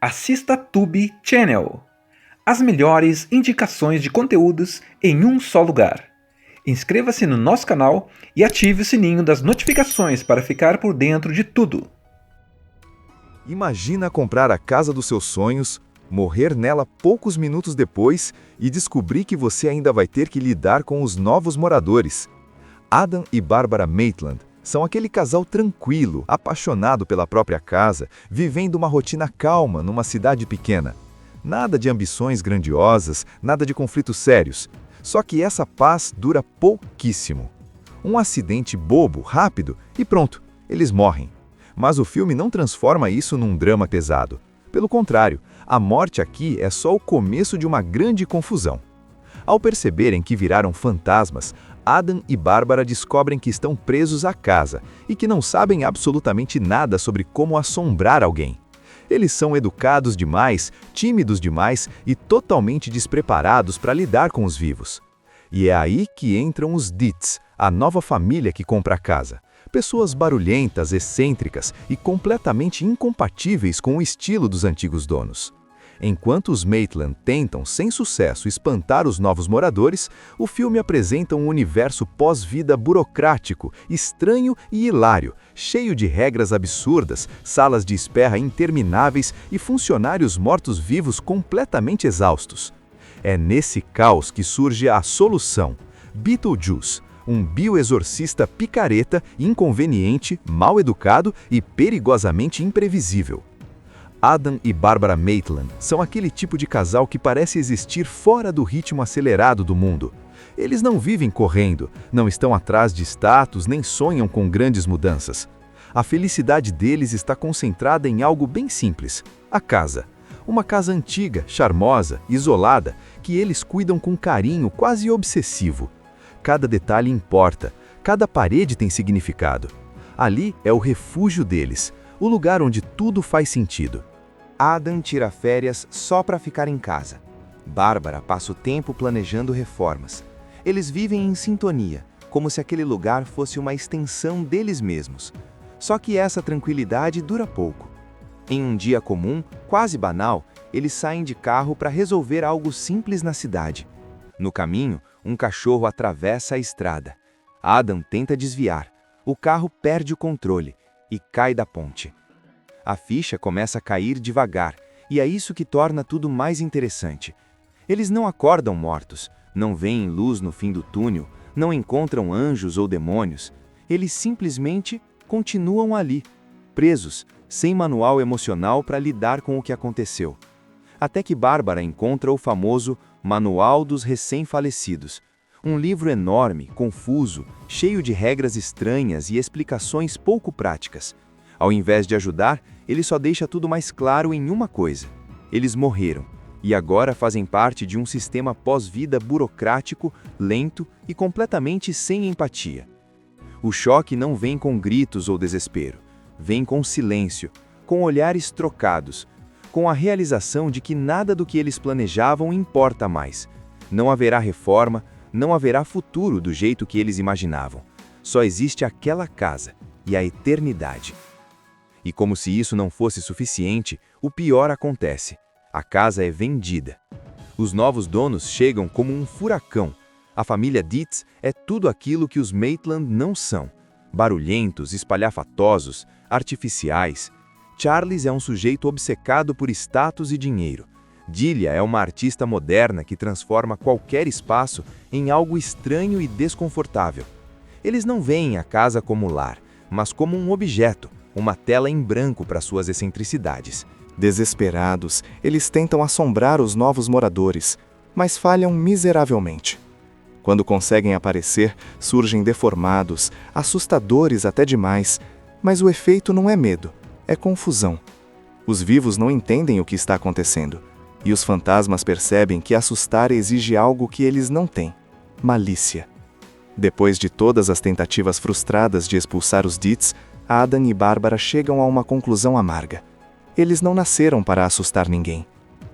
Assista Tube Channel. As melhores indicações de conteúdos em um só lugar. Inscreva-se no nosso canal e ative o sininho das notificações para ficar por dentro de tudo. Imagina comprar a casa dos seus sonhos, morrer nela poucos minutos depois e descobrir que você ainda vai ter que lidar com os novos moradores. Adam e Barbara Maitland são aquele casal tranquilo, apaixonado pela própria casa, vivendo uma rotina calma numa cidade pequena. Nada de ambições grandiosas, nada de conflitos sérios. Só que essa paz dura pouquíssimo. Um acidente bobo, rápido e pronto, eles morrem. Mas o filme não transforma isso num drama pesado. Pelo contrário, a morte aqui é só o começo de uma grande confusão. Ao perceberem que viraram fantasmas, Adam e Bárbara descobrem que estão presos à casa e que não sabem absolutamente nada sobre como assombrar alguém. Eles são educados demais, tímidos demais e totalmente despreparados para lidar com os vivos. E é aí que entram os Dietz, a nova família que compra a casa. Pessoas barulhentas, excêntricas e completamente incompatíveis com o estilo dos antigos donos. Enquanto os Maitland tentam, sem sucesso, espantar os novos moradores, o filme apresenta um universo pós-vida burocrático, estranho e hilário, cheio de regras absurdas, salas de espera intermináveis e funcionários mortos-vivos completamente exaustos. É nesse caos que surge a solução: Beetlejuice, um bioexorcista picareta, inconveniente, mal educado e perigosamente imprevisível. Adam e Barbara Maitland são aquele tipo de casal que parece existir fora do ritmo acelerado do mundo. Eles não vivem correndo, não estão atrás de status nem sonham com grandes mudanças. A felicidade deles está concentrada em algo bem simples: a casa. Uma casa antiga, charmosa, isolada, que eles cuidam com carinho quase obsessivo. Cada detalhe importa, cada parede tem significado. Ali é o refúgio deles, o lugar onde tudo faz sentido. Adam tira férias só para ficar em casa. Bárbara passa o tempo planejando reformas. Eles vivem em sintonia, como se aquele lugar fosse uma extensão deles mesmos. Só que essa tranquilidade dura pouco. Em um dia comum, quase banal, eles saem de carro para resolver algo simples na cidade. No caminho, um cachorro atravessa a estrada. Adam tenta desviar. O carro perde o controle e cai da ponte. A ficha começa a cair devagar, e é isso que torna tudo mais interessante. Eles não acordam mortos, não veem luz no fim do túnel, não encontram anjos ou demônios. Eles simplesmente continuam ali, presos, sem manual emocional para lidar com o que aconteceu. Até que Bárbara encontra o famoso Manual dos Recém-Falecidos, um livro enorme, confuso, cheio de regras estranhas e explicações pouco práticas. Ao invés de ajudar, ele só deixa tudo mais claro em uma coisa: eles morreram, e agora fazem parte de um sistema pós-vida burocrático, lento e completamente sem empatia. O choque não vem com gritos ou desespero, vem com silêncio, com olhares trocados, com a realização de que nada do que eles planejavam importa mais. Não haverá reforma, não haverá futuro do jeito que eles imaginavam. Só existe aquela casa e a eternidade. E como se isso não fosse suficiente, o pior acontece: a casa é vendida. Os novos donos chegam como um furacão. A família Dietz é tudo aquilo que os Maitland não são: barulhentos, espalhafatosos, artificiais. Charles é um sujeito obcecado por status e dinheiro. Delia é uma artista moderna que transforma qualquer espaço em algo estranho e desconfortável. Eles não veem a casa como lar, mas como um objeto, uma tela em branco para suas excentricidades. Desesperados, eles tentam assombrar os novos moradores, mas falham miseravelmente. Quando conseguem aparecer, surgem deformados, assustadores até demais, mas o efeito não é medo, é confusão. Os vivos não entendem o que está acontecendo, e os fantasmas percebem que assustar exige algo que eles não têm: malícia. Depois de todas as tentativas frustradas de expulsar os Dietz, Adam e Bárbara chegam a uma conclusão amarga. Eles não nasceram para assustar ninguém.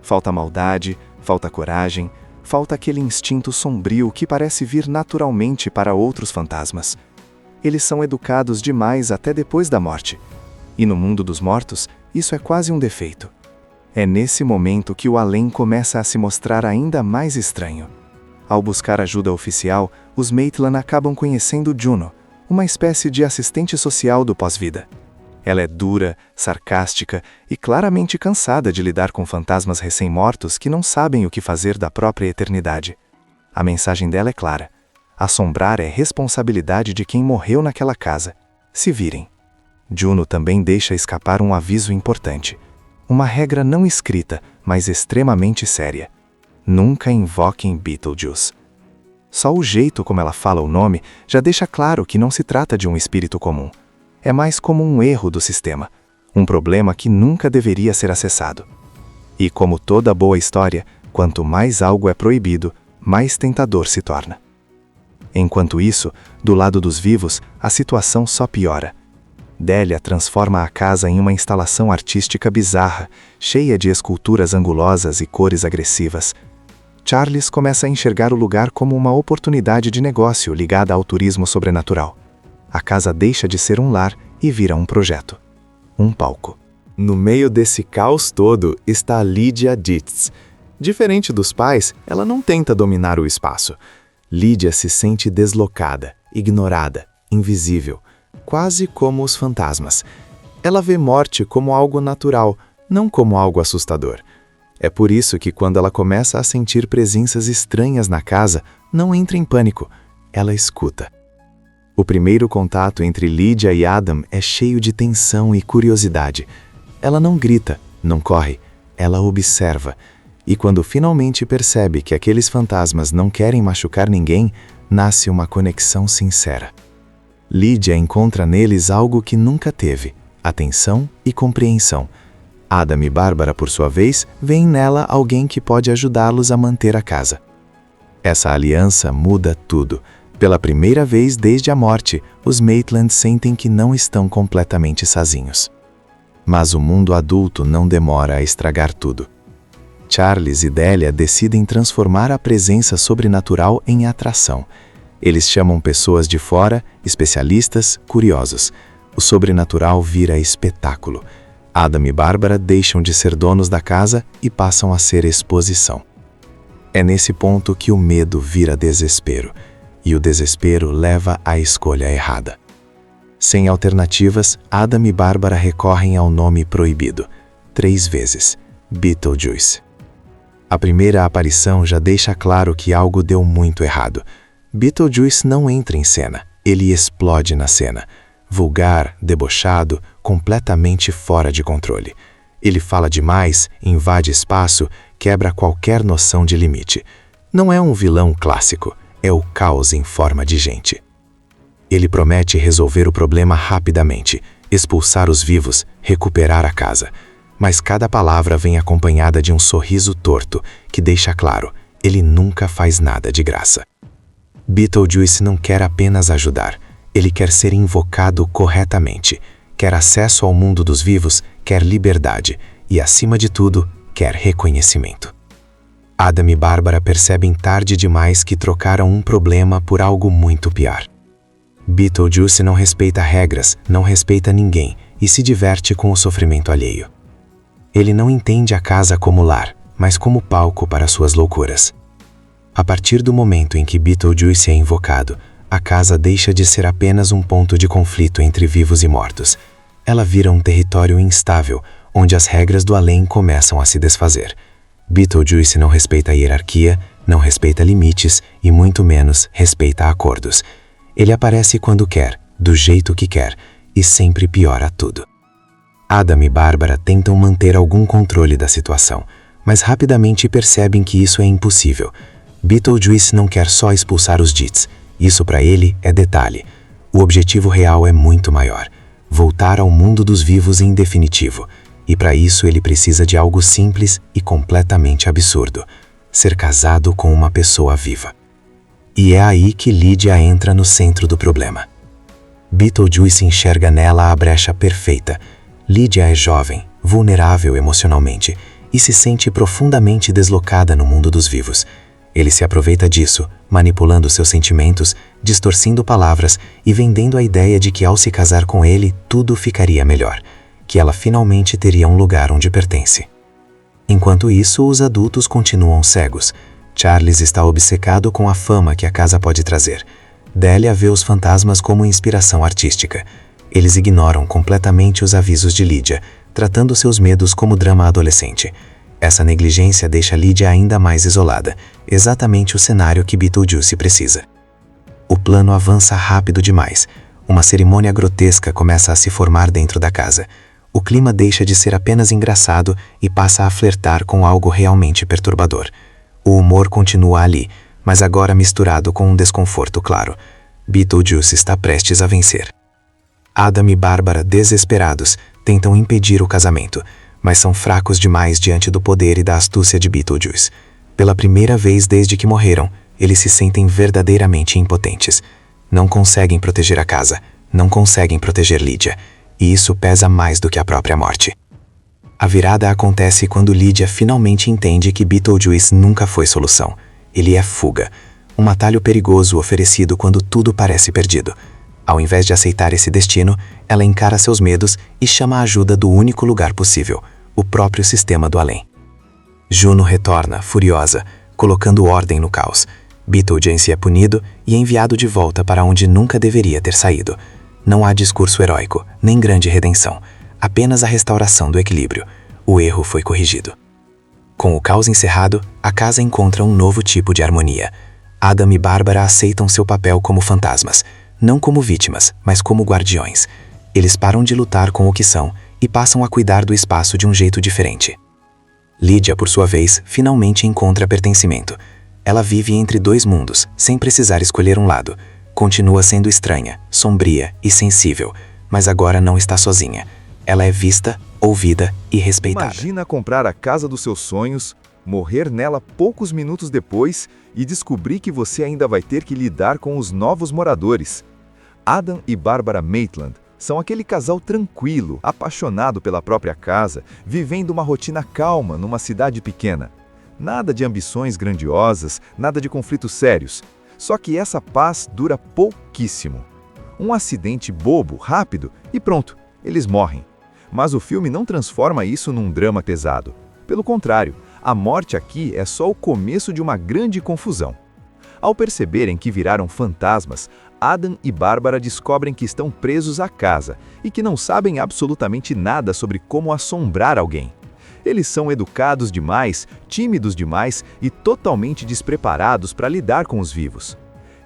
Falta maldade, falta coragem, falta aquele instinto sombrio que parece vir naturalmente para outros fantasmas. Eles são educados demais até depois da morte. E no mundo dos mortos, isso é quase um defeito. É nesse momento que o além começa a se mostrar ainda mais estranho. Ao buscar ajuda oficial, os Maitland acabam conhecendo Juno, uma espécie de assistente social do pós-vida. Ela é dura, sarcástica e claramente cansada de lidar com fantasmas recém-mortos que não sabem o que fazer da própria eternidade. A mensagem dela é clara: assombrar é responsabilidade de quem morreu naquela casa. Se virem. Juno também deixa escapar um aviso importante. Uma regra não escrita, mas extremamente séria. Nunca invoquem Beetlejuice. Só o jeito como ela fala o nome já deixa claro que não se trata de um espírito comum. É mais como um erro do sistema, um problema que nunca deveria ser acessado. E como toda boa história, quanto mais algo é proibido, mais tentador se torna. Enquanto isso, do lado dos vivos, a situação só piora. Délia transforma a casa em uma instalação artística bizarra, cheia de esculturas angulosas e cores agressivas. Charles começa a enxergar o lugar como uma oportunidade de negócio ligada ao turismo sobrenatural. A casa deixa de ser um lar e vira um projeto. Um palco. No meio desse caos todo está Lydia Dietz. Diferente dos pais, ela não tenta dominar o espaço. Lydia se sente deslocada, ignorada, invisível, quase como os fantasmas. Ela vê morte como algo natural, não como algo assustador. É por isso que quando ela começa a sentir presenças estranhas na casa, não entra em pânico, ela escuta. O primeiro contato entre Lydia e Adam é cheio de tensão e curiosidade. Ela não grita, não corre, ela observa. E quando finalmente percebe que aqueles fantasmas não querem machucar ninguém, nasce uma conexão sincera. Lydia encontra neles algo que nunca teve: atenção e compreensão. Adam e Bárbara, por sua vez, veem nela alguém que pode ajudá-los a manter a casa. Essa aliança muda tudo. Pela primeira vez desde a morte, os Maitland sentem que não estão completamente sozinhos. Mas o mundo adulto não demora a estragar tudo. Charles e Délia decidem transformar a presença sobrenatural em atração. Eles chamam pessoas de fora, especialistas, curiosos. O sobrenatural vira espetáculo. Adam e Bárbara deixam de ser donos da casa e passam a ser exposição. É nesse ponto que o medo vira desespero, e o desespero leva à escolha errada. Sem alternativas, Adam e Bárbara recorrem ao nome proibido, 3 vezes: Beetlejuice. A primeira aparição já deixa claro que algo deu muito errado. Beetlejuice não entra em cena, ele explode na cena. Vulgar, debochado, completamente fora de controle. Ele fala demais, invade espaço, quebra qualquer noção de limite. Não é um vilão clássico, é o caos em forma de gente. Ele promete resolver o problema rapidamente, expulsar os vivos, recuperar a casa. Mas cada palavra vem acompanhada de um sorriso torto, que deixa claro, ele nunca faz nada de graça. Beetlejuice não quer apenas ajudar, ele quer ser invocado corretamente, quer acesso ao mundo dos vivos, quer liberdade e, acima de tudo, quer reconhecimento. Adam e Bárbara percebem tarde demais que trocaram um problema por algo muito pior. Beetlejuice não respeita regras, não respeita ninguém e se diverte com o sofrimento alheio. Ele não entende a casa como lar, mas como palco para suas loucuras. A partir do momento em que Beetlejuice é invocado, a casa deixa de ser apenas um ponto de conflito entre vivos e mortos. Ela vira um território instável, onde as regras do além começam a se desfazer. Beetlejuice não respeita a hierarquia, não respeita limites e muito menos respeita acordos. Ele aparece quando quer, do jeito que quer, e sempre piora tudo. Adam e Bárbara tentam manter algum controle da situação, mas rapidamente percebem que isso é impossível. Beetlejuice não quer só expulsar os Dietz. Isso para ele é detalhe. O objetivo real é muito maior: voltar ao mundo dos vivos em definitivo. E para isso ele precisa de algo simples e completamente absurdo: ser casado com uma pessoa viva. E é aí que Lydia entra no centro do problema. Beetlejuice enxerga nela a brecha perfeita. Lydia é jovem, vulnerável emocionalmente e se sente profundamente deslocada no mundo dos vivos. Ele se aproveita disso, manipulando seus sentimentos, distorcendo palavras e vendendo a ideia de que ao se casar com ele, tudo ficaria melhor, que ela finalmente teria um lugar onde pertence. Enquanto isso, os adultos continuam cegos. Charles está obcecado com a fama que a casa pode trazer. Delia vê os fantasmas como inspiração artística. Eles ignoram completamente os avisos de Lydia, tratando seus medos como drama adolescente. Essa negligência deixa Lydia ainda mais isolada, exatamente o cenário que Beetlejuice precisa. O plano avança rápido demais. Uma cerimônia grotesca começa a se formar dentro da casa. O clima deixa de ser apenas engraçado e passa a flertar com algo realmente perturbador. O humor continua ali, mas agora misturado com um desconforto claro. Beetlejuice está prestes a vencer. Adam e Bárbara, desesperados, tentam impedir o casamento, mas são fracos demais diante do poder e da astúcia de Beetlejuice. Pela primeira vez desde que morreram, eles se sentem verdadeiramente impotentes. Não conseguem proteger a casa, não conseguem proteger Lydia, e isso pesa mais do que a própria morte. A virada acontece quando Lydia finalmente entende que Beetlejuice nunca foi solução. Ele é fuga, um atalho perigoso oferecido quando tudo parece perdido. Ao invés de aceitar esse destino, ela encara seus medos e chama a ajuda do único lugar possível, o próprio sistema do além. Juno retorna, furiosa, colocando ordem no caos. Beetlejuice é punido e enviado de volta para onde nunca deveria ter saído. Não há discurso heróico, nem grande redenção, apenas a restauração do equilíbrio. O erro foi corrigido. Com o caos encerrado, a casa encontra um novo tipo de harmonia. Adam e Bárbara aceitam seu papel como fantasmas, não como vítimas, mas como guardiões. Eles param de lutar com o que são e passam a cuidar do espaço de um jeito diferente. Lydia, por sua vez, finalmente encontra pertencimento. Ela vive entre dois mundos, sem precisar escolher um lado. Continua sendo estranha, sombria e sensível, mas agora não está sozinha. Ela é vista, ouvida e respeitada. Imagina comprar a casa dos seus sonhos, morrer nela poucos minutos depois e descobrir que você ainda vai ter que lidar com os novos moradores. Adam e Bárbara Maitland são aquele casal tranquilo, apaixonado pela própria casa, vivendo uma rotina calma numa cidade pequena. Nada de ambições grandiosas, nada de conflitos sérios. Só que essa paz dura pouquíssimo. Um acidente bobo, rápido e pronto, eles morrem. Mas o filme não transforma isso num drama pesado. Pelo contrário, a morte aqui é só o começo de uma grande confusão. Ao perceberem que viraram fantasmas, Adam e Bárbara descobrem que estão presos à casa e que não sabem absolutamente nada sobre como assombrar alguém. Eles são educados demais, tímidos demais e totalmente despreparados para lidar com os vivos.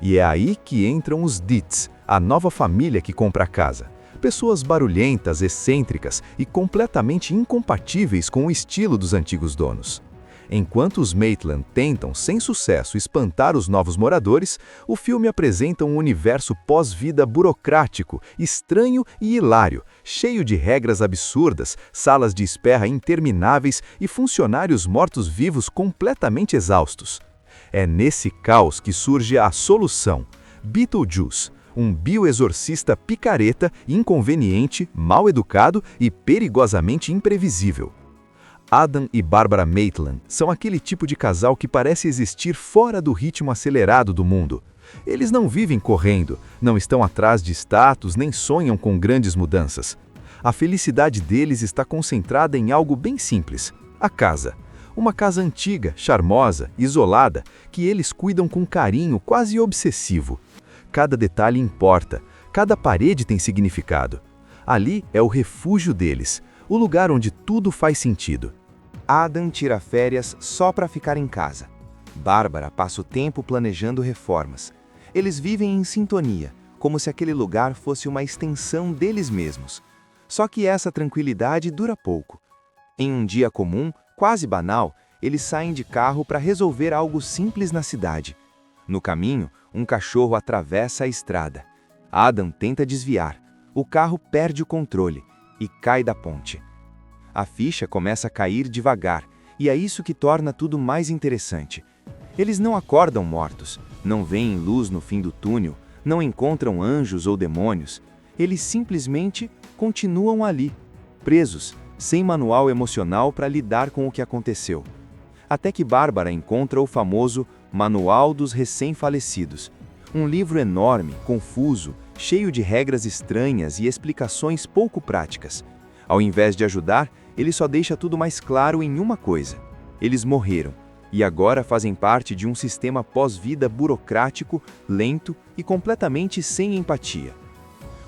E é aí que entram os Dietz, a nova família que compra a casa. Pessoas barulhentas, excêntricas e completamente incompatíveis com o estilo dos antigos donos. Enquanto os Maitland tentam, sem sucesso, espantar os novos moradores, o filme apresenta um universo pós-vida burocrático, estranho e hilário, cheio de regras absurdas, salas de espera intermináveis e funcionários mortos-vivos completamente exaustos. É nesse caos que surge a solução: Beetlejuice, um bioexorcista picareta, inconveniente, mal educado e perigosamente imprevisível. Adam e Bárbara Maitland são aquele tipo de casal que parece existir fora do ritmo acelerado do mundo. Eles não vivem correndo, não estão atrás de status nem sonham com grandes mudanças. A felicidade deles está concentrada em algo bem simples: a casa. Uma casa antiga, charmosa, isolada, que eles cuidam com carinho quase obsessivo. Cada detalhe importa, cada parede tem significado. Ali é o refúgio deles, o lugar onde tudo faz sentido. Adam tira férias só para ficar em casa. Bárbara passa o tempo planejando reformas. Eles vivem em sintonia, como se aquele lugar fosse uma extensão deles mesmos. Só que essa tranquilidade dura pouco. Em um dia comum, quase banal, eles saem de carro para resolver algo simples na cidade. No caminho, um cachorro atravessa a estrada. Adam tenta desviar. O carro perde o controle e cai da ponte. A ficha começa a cair devagar, e é isso que torna tudo mais interessante. Eles não acordam mortos, não veem luz no fim do túnel, não encontram anjos ou demônios. Eles simplesmente continuam ali, presos, sem manual emocional para lidar com o que aconteceu. Até que Bárbara encontra o famoso Manual dos Recém-Falecidos, um livro enorme, confuso, cheio de regras estranhas e explicações pouco práticas. Ao invés de ajudar, ele só deixa tudo mais claro em uma coisa: eles morreram, e agora fazem parte de um sistema pós-vida burocrático, lento e completamente sem empatia.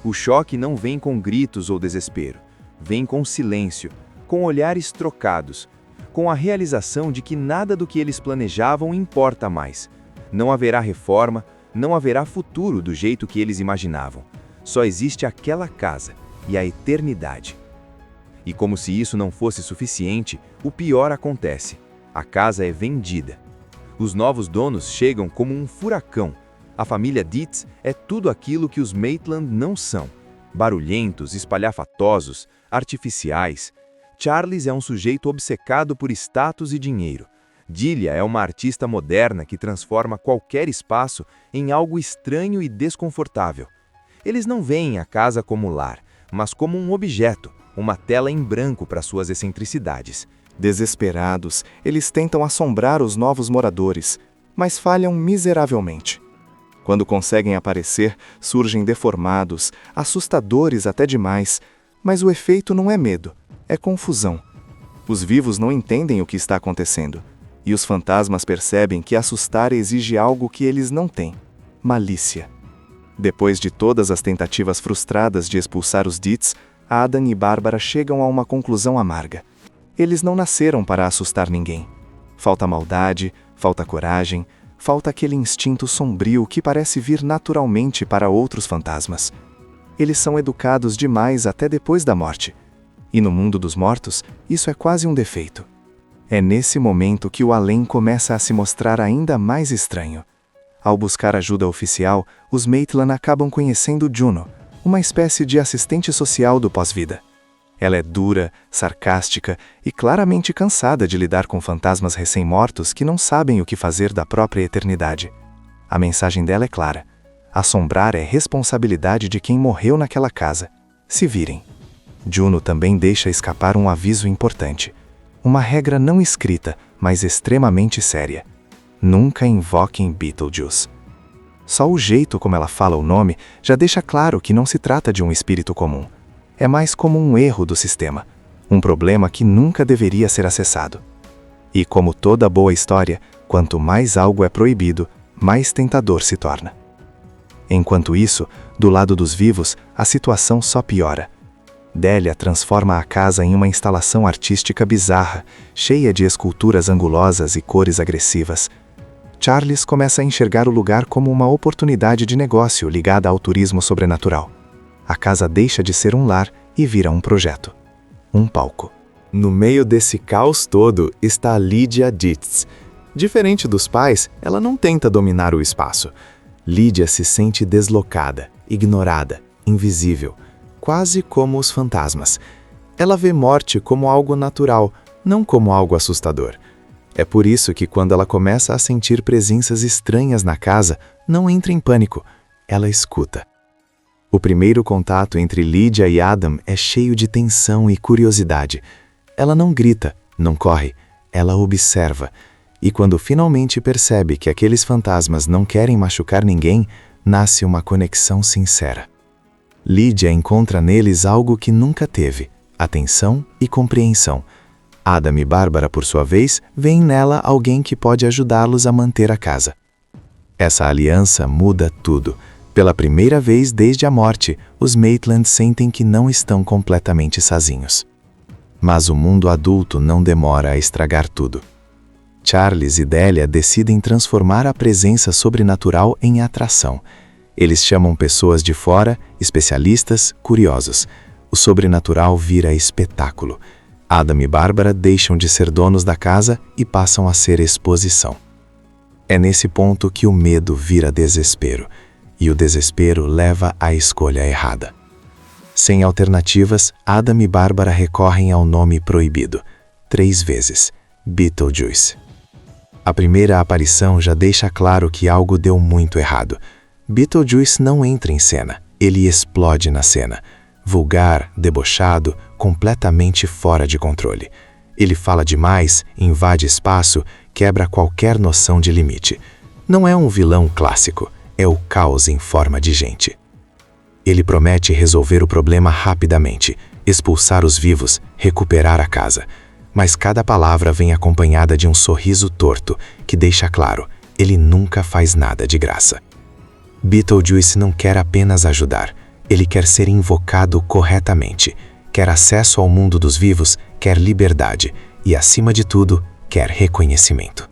O choque não vem com gritos ou desespero, vem com silêncio, com olhares trocados, com a realização de que nada do que eles planejavam importa mais. Não haverá reforma, não haverá futuro do jeito que eles imaginavam. Só existe aquela casa e a eternidade. E como se isso não fosse suficiente, o pior acontece. A casa é vendida. Os novos donos chegam como um furacão. A família Dietz é tudo aquilo que os Maitland não são. Barulhentos, espalhafatosos, artificiais. Charles é um sujeito obcecado por status e dinheiro. Delia é uma artista moderna que transforma qualquer espaço em algo estranho e desconfortável. Eles não veem a casa como lar, mas como um objeto, uma tela em branco para suas excentricidades. Desesperados, eles tentam assombrar os novos moradores, mas falham miseravelmente. Quando conseguem aparecer, surgem deformados, assustadores até demais, mas o efeito não é medo, é confusão. Os vivos não entendem o que está acontecendo, e os fantasmas percebem que assustar exige algo que eles não têm: malícia. Depois de todas as tentativas frustradas de expulsar os Dietz, Adam e Bárbara chegam a uma conclusão amarga. Eles não nasceram para assustar ninguém. Falta maldade, falta coragem, falta aquele instinto sombrio que parece vir naturalmente para outros fantasmas. Eles são educados demais até depois da morte. E no mundo dos mortos, isso é quase um defeito. É nesse momento que o além começa a se mostrar ainda mais estranho. Ao buscar ajuda oficial, os Maitland acabam conhecendo Juno, uma espécie de assistente social do pós-vida. Ela é dura, sarcástica e claramente cansada de lidar com fantasmas recém-mortos que não sabem o que fazer da própria eternidade. A mensagem dela é clara: assombrar é responsabilidade de quem morreu naquela casa. Se virem. Juno também deixa escapar um aviso importante. Uma regra não escrita, mas extremamente séria: nunca invoquem Beetlejuice. Só o jeito como ela fala o nome já deixa claro que não se trata de um espírito comum. É mais como um erro do sistema, um problema que nunca deveria ser acessado. E como toda boa história, quanto mais algo é proibido, mais tentador se torna. Enquanto isso, do lado dos vivos, a situação só piora. Delia transforma a casa em uma instalação artística bizarra, cheia de esculturas angulosas e cores agressivas. Charles começa a enxergar o lugar como uma oportunidade de negócio ligada ao turismo sobrenatural. A casa deixa de ser um lar e vira um projeto. Um palco. No meio desse caos todo está Lydia Dietz. Diferente dos pais, ela não tenta dominar o espaço. Lydia se sente deslocada, ignorada, invisível, quase como os fantasmas. Ela vê morte como algo natural, não como algo assustador. É por isso que quando ela começa a sentir presenças estranhas na casa, não entra em pânico, ela escuta. O primeiro contato entre Lydia e Adam é cheio de tensão e curiosidade. Ela não grita, não corre, ela observa. E quando finalmente percebe que aqueles fantasmas não querem machucar ninguém, nasce uma conexão sincera. Lydia encontra neles algo que nunca teve: atenção e compreensão. Adam e Bárbara, por sua vez, veem nela alguém que pode ajudá-los a manter a casa. Essa aliança muda tudo. Pela primeira vez desde a morte, os Maitland sentem que não estão completamente sozinhos. Mas o mundo adulto não demora a estragar tudo. Charles e Delia decidem transformar a presença sobrenatural em atração. Eles chamam pessoas de fora, especialistas, curiosos. O sobrenatural vira espetáculo. Adam e Bárbara deixam de ser donos da casa e passam a ser exposição. É nesse ponto que o medo vira desespero. E o desespero leva à escolha errada. Sem alternativas, Adam e Bárbara recorrem ao nome proibido, 3 vezes: Beetlejuice. A primeira aparição já deixa claro que algo deu muito errado. Beetlejuice não entra em cena, ele explode na cena. Vulgar, debochado, completamente fora de controle. Ele fala demais, invade espaço, quebra qualquer noção de limite. Não é um vilão clássico. É o caos em forma de gente. Ele promete resolver o problema rapidamente. expulsar os vivos, recuperar a casa. Mas cada palavra vem acompanhada de um sorriso torto que deixa claro, ele nunca faz nada de graça. Beetlejuice não quer apenas ajudar, ele quer ser invocado corretamente, quer acesso ao mundo dos vivos, quer liberdade e, acima de tudo, quer reconhecimento.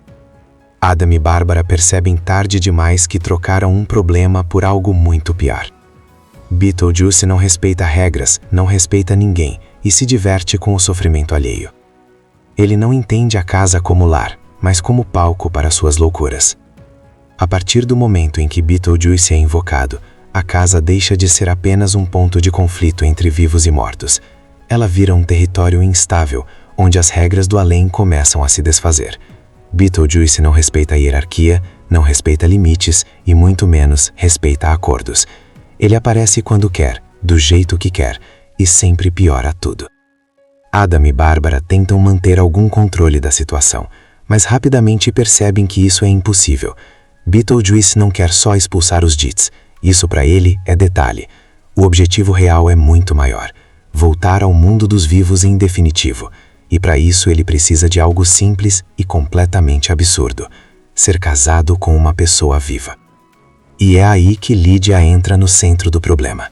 Adam e Bárbara percebem tarde demais que trocaram um problema por algo muito pior. Beetlejuice não respeita regras, não respeita ninguém e se diverte com o sofrimento alheio. Ele não entende a casa como lar, mas como palco para suas loucuras. A partir do momento em que Beetlejuice é invocado, a casa deixa de ser apenas um ponto de conflito entre vivos e mortos. Ela vira um território instável, onde as regras do além começam a se desfazer. Beetlejuice não respeita a hierarquia, não respeita limites e muito menos respeita acordos. Ele aparece quando quer, do jeito que quer, e sempre piora tudo. Adam e Bárbara tentam manter algum controle da situação, mas rapidamente percebem que isso é impossível. Beetlejuice não quer só expulsar os Dits, isso para ele é detalhe. O objetivo real é muito maior, voltar ao mundo dos vivos em definitivo, e para isso ele precisa de algo simples e completamente absurdo, ser casado com uma pessoa viva. E é aí que Lydia entra no centro do problema.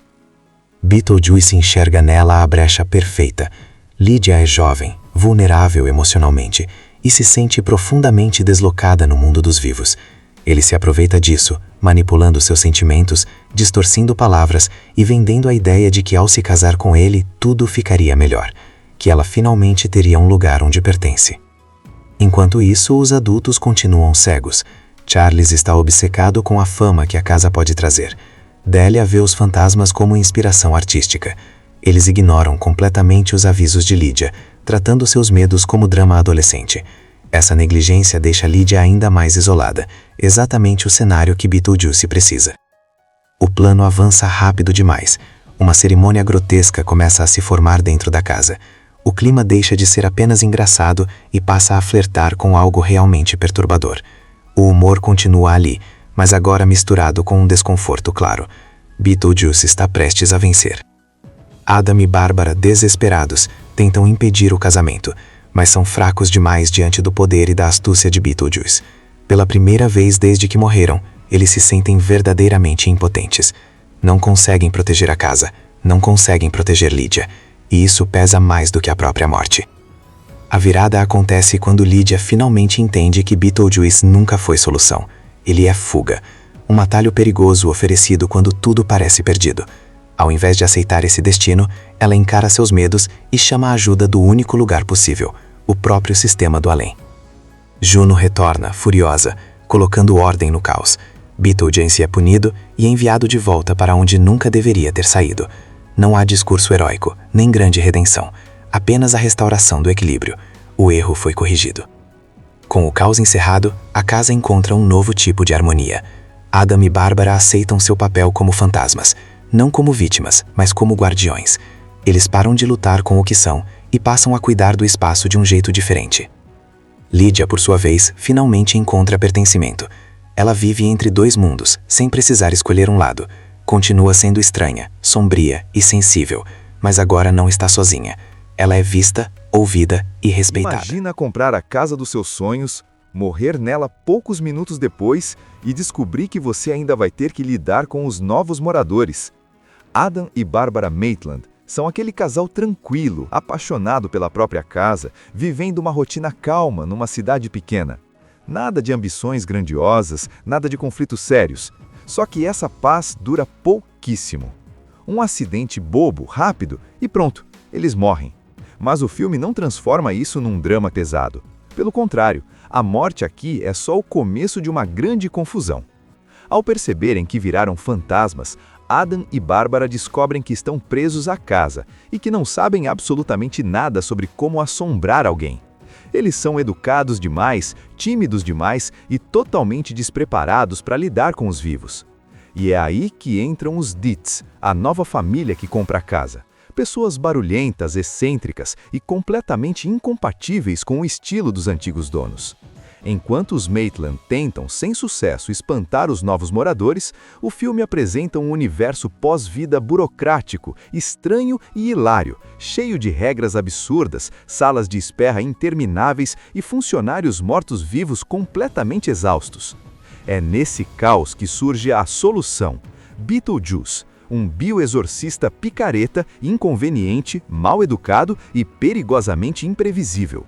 Beetlejuice enxerga nela a brecha perfeita. Lydia é jovem, vulnerável emocionalmente e se sente profundamente deslocada no mundo dos vivos. Ele se aproveita disso, manipulando seus sentimentos, distorcendo palavras e vendendo a ideia de que ao se casar com ele, tudo ficaria melhor, que ela finalmente teria um lugar onde pertence. Enquanto isso, os adultos continuam cegos. Charles está obcecado com a fama que a casa pode trazer. Delia vê os fantasmas como inspiração artística. Eles ignoram completamente os avisos de Lydia, tratando seus medos como drama adolescente. Essa negligência deixa Lydia ainda mais isolada, exatamente o cenário que Beetlejuice precisa. O plano avança rápido demais. Uma cerimônia grotesca começa a se formar dentro da casa. O clima deixa de ser apenas engraçado e passa a flertar com algo realmente perturbador. O humor continua ali, mas agora misturado com um desconforto claro. Beetlejuice está prestes a vencer. Adam e Bárbara, desesperados, tentam impedir o casamento, mas são fracos demais diante do poder e da astúcia de Beetlejuice. Pela primeira vez desde que morreram, eles se sentem verdadeiramente impotentes. Não conseguem proteger a casa, não conseguem proteger Lydia, e isso pesa mais do que a própria morte. A virada acontece quando Lydia finalmente entende que Beetlejuice nunca foi solução. Ele é fuga, um atalho perigoso oferecido quando tudo parece perdido. Ao invés de aceitar esse destino, ela encara seus medos e chama a ajuda do único lugar possível, o próprio sistema do além. Juno retorna, furiosa, colocando ordem no caos. Beetlejuice é punido e enviado de volta para onde nunca deveria ter saído. Não há discurso heróico, nem grande redenção, apenas a restauração do equilíbrio. O erro foi corrigido. Com o caos encerrado, a casa encontra um novo tipo de harmonia. Adam e Bárbara aceitam seu papel como fantasmas, não como vítimas, mas como guardiões. Eles param de lutar com o que são e passam a cuidar do espaço de um jeito diferente. Lydia, por sua vez, finalmente encontra pertencimento. Ela vive entre dois mundos, sem precisar escolher um lado. Continua sendo estranha, sombria e sensível, mas agora não está sozinha. Ela é vista, ouvida e respeitada. Imagina comprar a casa dos seus sonhos, morrer nela poucos minutos depois e descobrir que você ainda vai ter que lidar com os novos moradores. Adam e Bárbara Maitland são aquele casal tranquilo, apaixonado pela própria casa, vivendo uma rotina calma numa cidade pequena. Nada de ambições grandiosas, nada de conflitos sérios. Só que essa paz dura pouquíssimo. Um acidente bobo, rápido e pronto, eles morrem. Mas o filme não transforma isso num drama pesado. Pelo contrário, a morte aqui é só o começo de uma grande confusão. Ao perceberem que viraram fantasmas, Adam e Bárbara descobrem que estão presos à casa e que não sabem absolutamente nada sobre como assombrar alguém. Eles são educados demais, tímidos demais e totalmente despreparados para lidar com os vivos. E é aí que entram os Dits, a nova família que compra a casa. Pessoas barulhentas, excêntricas e completamente incompatíveis com o estilo dos antigos donos. Enquanto os Maitland tentam, sem sucesso, espantar os novos moradores, o filme apresenta um universo pós-vida burocrático, estranho e hilário, cheio de regras absurdas, salas de espera intermináveis e funcionários mortos-vivos completamente exaustos. É nesse caos que surge a solução: Beetlejuice, um bioexorcista picareta, inconveniente, mal educado e perigosamente imprevisível.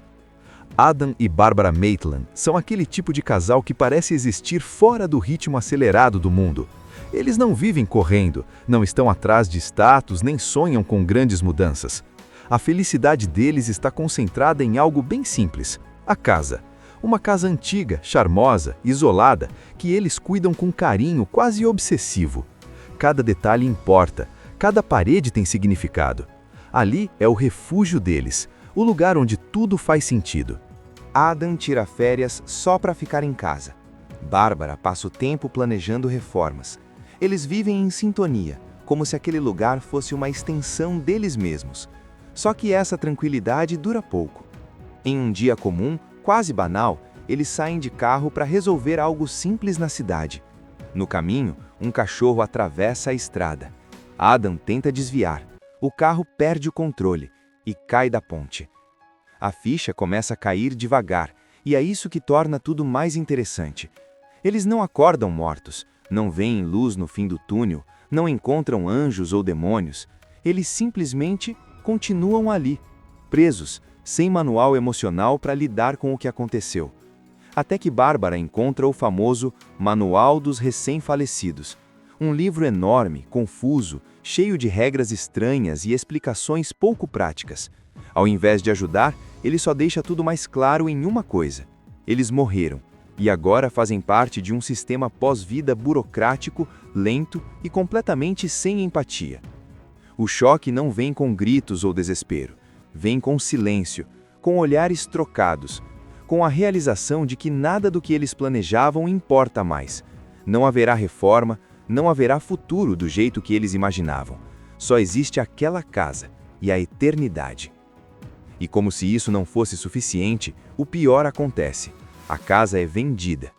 Adam e Barbara Maitland são aquele tipo de casal que parece existir fora do ritmo acelerado do mundo. Eles não vivem correndo, não estão atrás de status nem sonham com grandes mudanças. A felicidade deles está concentrada em algo bem simples: a casa. Uma casa antiga, charmosa, isolada, que eles cuidam com carinho quase obsessivo. Cada detalhe importa, cada parede tem significado. Ali é o refúgio deles, o lugar onde tudo faz sentido. Adam tira férias só para ficar em casa. Bárbara passa o tempo planejando reformas. Eles vivem em sintonia, como se aquele lugar fosse uma extensão deles mesmos. Só que essa tranquilidade dura pouco. Em um dia comum, quase banal, eles saem de carro para resolver algo simples na cidade. No caminho, um cachorro atravessa a estrada. Adam tenta desviar. O carro perde o controle e cai da ponte. A ficha começa a cair devagar, e é isso que torna tudo mais interessante. Eles não acordam mortos, não veem luz no fim do túnel, não encontram anjos ou demônios. Eles simplesmente continuam ali, presos, sem manual emocional para lidar com o que aconteceu. Até que Bárbara encontra o famoso Manual dos Recém-Falecidos, um livro enorme, confuso, cheio de regras estranhas e explicações pouco práticas. Ao invés de ajudar, ele só deixa tudo mais claro em uma coisa: eles morreram, e agora fazem parte de um sistema pós-vida burocrático, lento e completamente sem empatia. O choque não vem com gritos ou desespero, vem com silêncio, com olhares trocados, com a realização de que nada do que eles planejavam importa mais. Não haverá reforma, não haverá futuro do jeito que eles imaginavam. Só existe aquela casa e a eternidade. E como se isso não fosse suficiente, o pior acontece: a casa é vendida.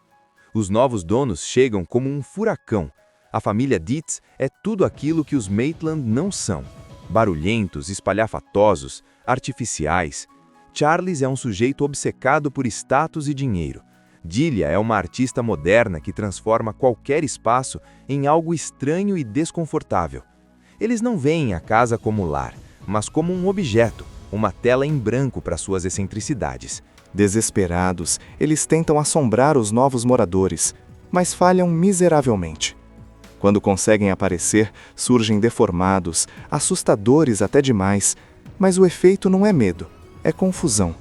Os novos donos chegam como um furacão. A família Dietz é tudo aquilo que os Maitland não são: barulhentos, espalhafatosos, artificiais. Charles é um sujeito obcecado por status e dinheiro. Delia é uma artista moderna que transforma qualquer espaço em algo estranho e desconfortável. Eles não veem a casa como lar, mas como um objeto, uma tela em branco para suas excentricidades. Desesperados, eles tentam assombrar os novos moradores, mas falham miseravelmente. Quando conseguem aparecer, surgem deformados, assustadores até demais, mas o efeito não é medo, é confusão.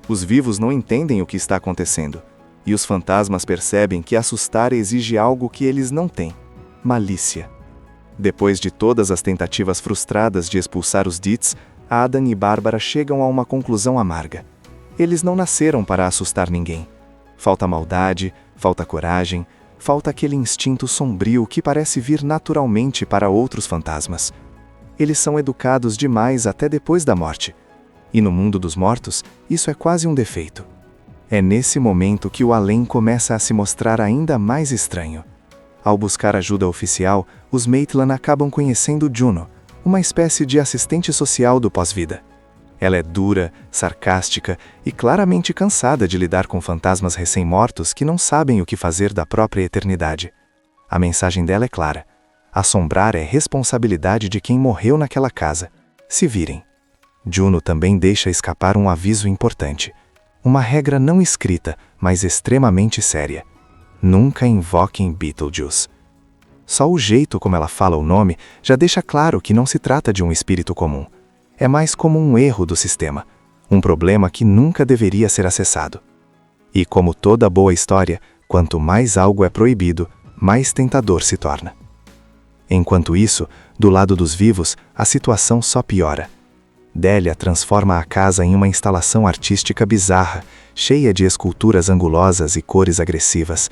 Os vivos não entendem o que está acontecendo, e os fantasmas percebem que assustar exige algo que eles não têm: malícia. Depois de todas as tentativas frustradas de expulsar os Dietz, Adam e Bárbara chegam a uma conclusão amarga. Eles não nasceram para assustar ninguém. Falta maldade, falta coragem, falta aquele instinto sombrio que parece vir naturalmente para outros fantasmas. Eles são educados demais até depois da morte. E no mundo dos mortos, isso é quase um defeito. É nesse momento que o além começa a se mostrar ainda mais estranho. Ao buscar ajuda oficial, os Maitland acabam conhecendo Juno, uma espécie de assistente social do pós-vida. Ela é dura, sarcástica e claramente cansada de lidar com fantasmas recém-mortos que não sabem o que fazer da própria eternidade. A mensagem dela é clara: assombrar é responsabilidade de quem morreu naquela casa. Se virem. Juno também deixa escapar um aviso importante. Uma regra não escrita, mas extremamente séria: nunca invoquem Beetlejuice. Só o jeito como ela fala o nome já deixa claro que não se trata de um espírito comum. É mais como um erro do sistema, um problema que nunca deveria ser acessado. E como toda boa história, quanto mais algo é proibido, mais tentador se torna. Enquanto isso, do lado dos vivos, a situação só piora. Delia transforma a casa em uma instalação artística bizarra, cheia de esculturas angulosas e cores agressivas.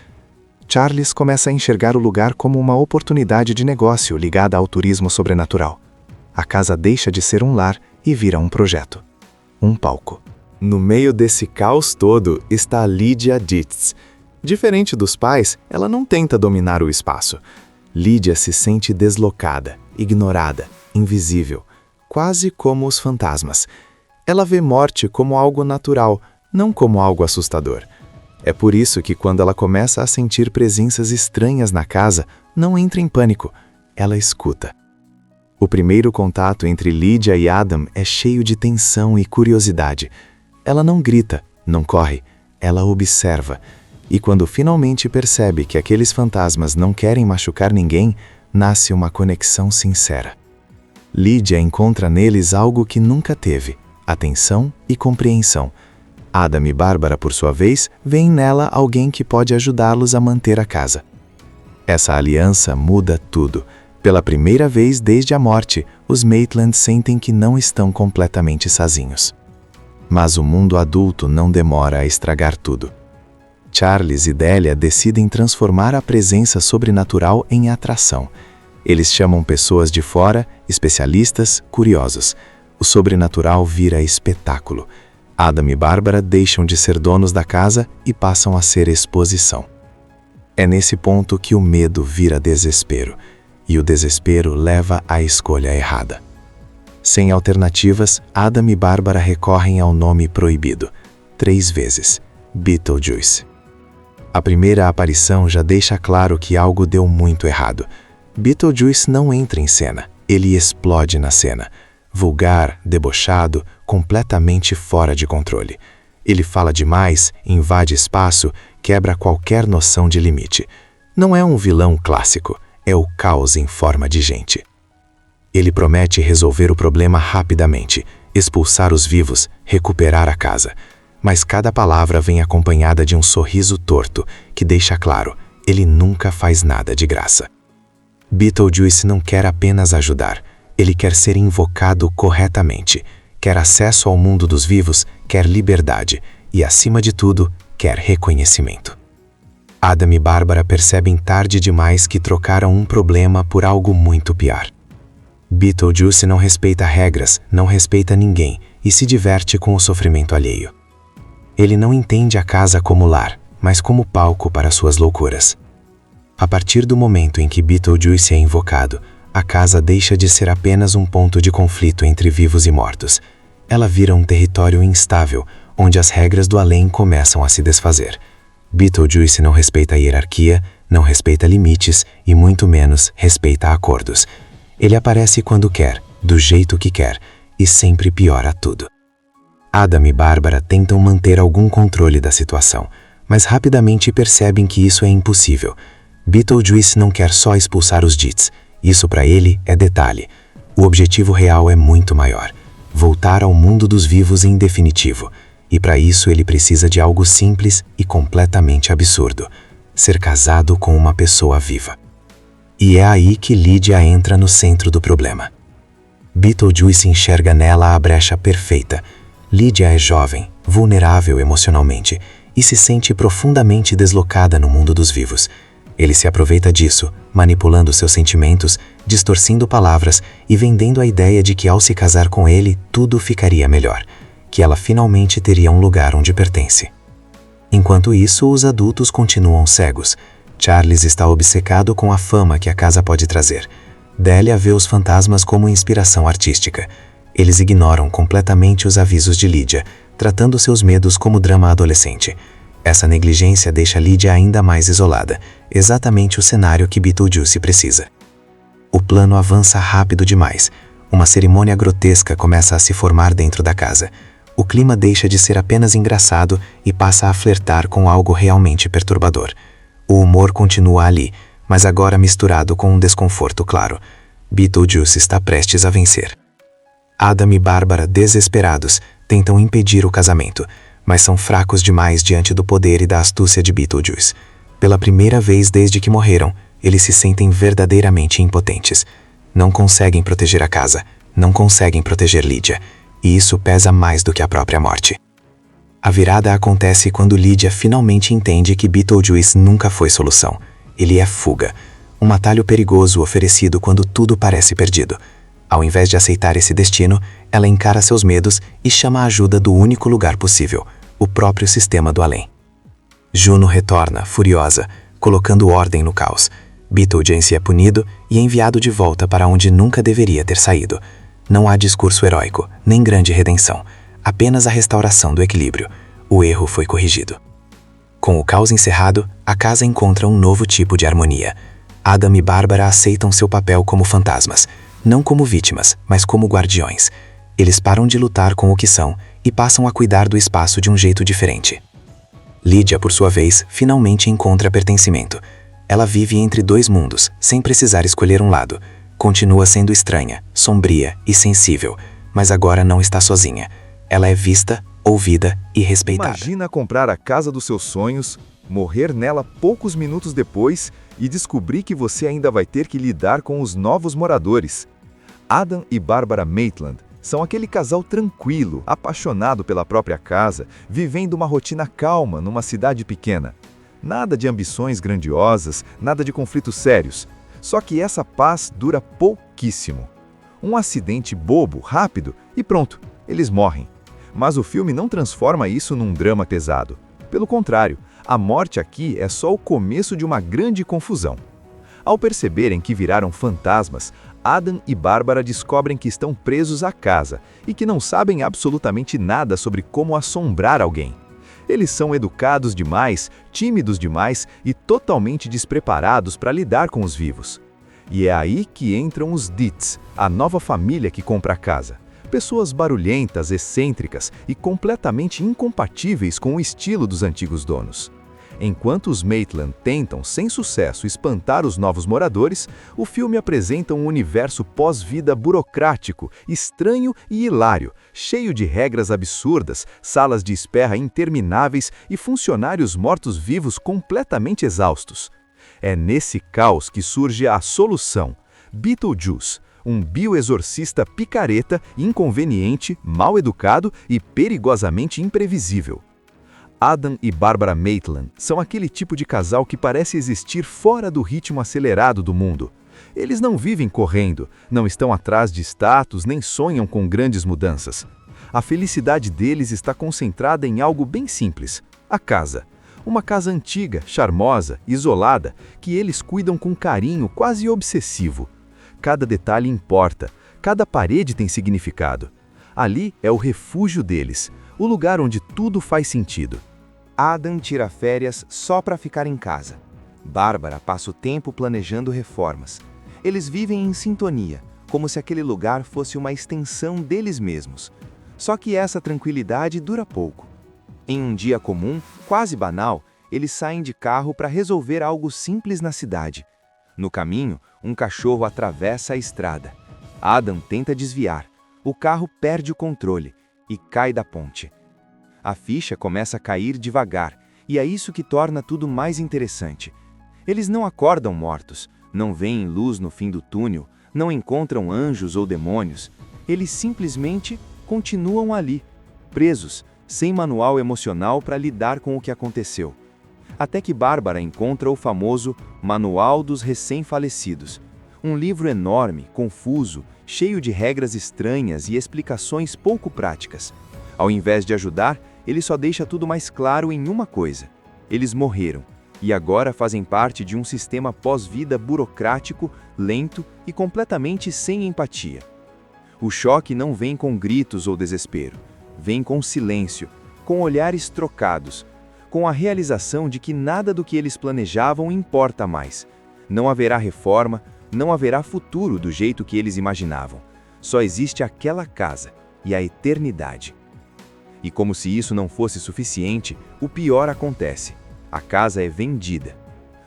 Charles começa a enxergar o lugar como uma oportunidade de negócio ligada ao turismo sobrenatural. A casa deixa de ser um lar e vira um projeto. Um palco. No meio desse caos todo está Lydia Ditz. Diferente dos pais, ela não tenta dominar o espaço. Lydia se sente deslocada, ignorada, invisível, quase como os fantasmas. Ela vê morte como algo natural, não como algo assustador. É por isso que quando ela começa a sentir presenças estranhas na casa, não entra em pânico, ela escuta. O primeiro contato entre Lydia e Adam é cheio de tensão e curiosidade. Ela não grita, não corre, ela observa. E quando finalmente percebe que aqueles fantasmas não querem machucar ninguém, nasce uma conexão sincera. Lydia encontra neles algo que nunca teve: atenção e compreensão. Adam e Bárbara, por sua vez, veem nela alguém que pode ajudá-los a manter a casa. Essa aliança muda tudo. Pela primeira vez desde a morte, os Maitland sentem que não estão completamente sozinhos. Mas o mundo adulto não demora a estragar tudo. Charles e Delia decidem transformar a presença sobrenatural em atração. Eles chamam pessoas de fora, especialistas, curiosos. O sobrenatural vira espetáculo. Adam e Bárbara deixam de ser donos da casa e passam a ser exposição. É nesse ponto que o medo vira desespero, e o desespero leva à escolha errada. Sem alternativas, Adam e Bárbara recorrem ao nome proibido, 3 vezes: Beetlejuice. A primeira aparição já deixa claro que algo deu muito errado. Beetlejuice não entra em cena, ele explode na cena. Vulgar, debochado, completamente fora de controle. Ele fala demais, invade espaço, quebra qualquer noção de limite. Não é um vilão clássico, é o caos em forma de gente. Ele promete resolver o problema rapidamente, expulsar os vivos, recuperar a casa. Mas cada palavra vem acompanhada de um sorriso torto, que deixa claro, ele nunca faz nada de graça. Beetlejuice não quer apenas ajudar, ele quer ser invocado corretamente, quer acesso ao mundo dos vivos, quer liberdade e, acima de tudo, quer reconhecimento. Adam e Bárbara percebem tarde demais que trocaram um problema por algo muito pior. Beetlejuice não respeita regras, não respeita ninguém e se diverte com o sofrimento alheio. Ele não entende a casa como lar, mas como palco para suas loucuras. A partir do momento em que Beetlejuice é invocado, a casa deixa de ser apenas um ponto de conflito entre vivos e mortos. Ela vira um território instável, onde as regras do além começam a se desfazer. Beetlejuice não respeita a hierarquia, não respeita limites e muito menos respeita acordos. Ele aparece quando quer, do jeito que quer, e sempre piora tudo. Adam e Bárbara tentam manter algum controle da situação, mas rapidamente percebem que isso é impossível. Beetlejuice não quer só expulsar os Ditz. Isso para ele é detalhe. O objetivo real é muito maior: voltar ao mundo dos vivos em definitivo. E para isso ele precisa de algo simples e completamente absurdo: ser casado com uma pessoa viva. E é aí que Lydia entra no centro do problema. Beetlejuice enxerga nela a brecha perfeita. Lydia é jovem, vulnerável emocionalmente e se sente profundamente deslocada no mundo dos vivos. Ele se aproveita disso, manipulando seus sentimentos, distorcendo palavras e vendendo a ideia de que ao se casar com ele, tudo ficaria melhor, que ela finalmente teria um lugar onde pertence. Enquanto isso, os adultos continuam cegos. Charles está obcecado com a fama que a casa pode trazer. Delia vê os fantasmas como inspiração artística. Eles ignoram completamente os avisos de Lydia, tratando seus medos como drama adolescente. Essa negligência deixa Lydia ainda mais isolada, exatamente o cenário que Beetlejuice precisa. O plano avança rápido demais. Uma cerimônia grotesca começa a se formar dentro da casa. O clima deixa de ser apenas engraçado e passa a flertar com algo realmente perturbador. O humor continua ali, mas agora misturado com um desconforto claro. Beetlejuice está prestes a vencer. Adam e Bárbara, desesperados, tentam impedir o casamento, mas são fracos demais diante do poder e da astúcia de Beetlejuice. Pela primeira vez desde que morreram, eles se sentem verdadeiramente impotentes. Não conseguem proteger a casa, não conseguem proteger Lydia, e isso pesa mais do que a própria morte. A virada acontece quando Lydia finalmente entende que Beetlejuice nunca foi solução. Ele é fuga, um atalho perigoso oferecido quando tudo parece perdido. Ao invés de aceitar esse destino, ela encara seus medos e chama a ajuda do único lugar possível, o próprio sistema do além. Juno retorna, furiosa, colocando ordem no caos. Beetlejuice é punido e enviado de volta para onde nunca deveria ter saído. Não há discurso heróico, nem grande redenção, apenas a restauração do equilíbrio. O erro foi corrigido. Com o caos encerrado, a casa encontra um novo tipo de harmonia. Adam e Bárbara aceitam seu papel como fantasmas, não como vítimas, mas como guardiões. Eles param de lutar com o que são e passam a cuidar do espaço de um jeito diferente. Lídia, por sua vez, finalmente encontra pertencimento. Ela vive entre dois mundos, sem precisar escolher um lado. Continua sendo estranha, sombria e sensível, mas agora não está sozinha. Ela é vista, ouvida e respeitada. Imagina comprar a casa dos seus sonhos, morrer nela poucos minutos depois e descobrir que você ainda vai ter que lidar com os novos moradores. Adam e Barbara Maitland são aquele casal tranquilo, apaixonado pela própria casa, vivendo uma rotina calma numa cidade pequena. Nada de ambições grandiosas, nada de conflitos sérios. Só que essa paz dura pouquíssimo. Um acidente bobo, rápido e pronto, eles morrem. Mas o filme não transforma isso num drama pesado. Pelo contrário, a morte aqui é só o começo de uma grande confusão. Ao perceberem que viraram fantasmas, Adam e Bárbara descobrem que estão presos à casa e que não sabem absolutamente nada sobre como assombrar alguém. Eles são educados demais, tímidos demais e totalmente despreparados para lidar com os vivos. E é aí que entram os Dietz, a nova família que compra a casa. Pessoas barulhentas, excêntricas e completamente incompatíveis com o estilo dos antigos donos. Enquanto os Maitland tentam, sem sucesso, espantar os novos moradores, o filme apresenta um universo pós-vida burocrático, estranho e hilário, cheio de regras absurdas, salas de espera intermináveis e funcionários mortos-vivos completamente exaustos. É nesse caos que surge a solução: Beetlejuice, um bioexorcista picareta, inconveniente, mal educado e perigosamente imprevisível. Adam e Barbara Maitland são aquele tipo de casal que parece existir fora do ritmo acelerado do mundo. Eles não vivem correndo, não estão atrás de status nem sonham com grandes mudanças. A felicidade deles está concentrada em algo bem simples: a casa. Uma casa antiga, charmosa, isolada, que eles cuidam com carinho quase obsessivo. Cada detalhe importa, cada parede tem significado. Ali é o refúgio deles, o lugar onde tudo faz sentido. Adam tira férias só para ficar em casa. Bárbara passa o tempo planejando reformas. Eles vivem em sintonia, como se aquele lugar fosse uma extensão deles mesmos. Só que essa tranquilidade dura pouco. Em um dia comum, quase banal, eles saem de carro para resolver algo simples na cidade. No caminho, um cachorro atravessa a estrada. Adam tenta desviar. O carro perde o controle e cai da ponte. A ficha começa a cair devagar, e é isso que torna tudo mais interessante. Eles não acordam mortos, não veem luz no fim do túnel, não encontram anjos ou demônios. Eles simplesmente continuam ali, presos, sem manual emocional para lidar com o que aconteceu. Até que Bárbara encontra o famoso Manual dos Recém-Falecidos, um livro enorme, confuso, cheio de regras estranhas e explicações pouco práticas. Ao invés de ajudar, ele só deixa tudo mais claro em uma coisa: eles morreram, e agora fazem parte de um sistema pós-vida burocrático, lento e completamente sem empatia. O choque não vem com gritos ou desespero, vem com silêncio, com olhares trocados, com a realização de que nada do que eles planejavam importa mais. Não haverá reforma, não haverá futuro do jeito que eles imaginavam. Só existe aquela casa e a eternidade. E como se isso não fosse suficiente, o pior acontece: a casa é vendida.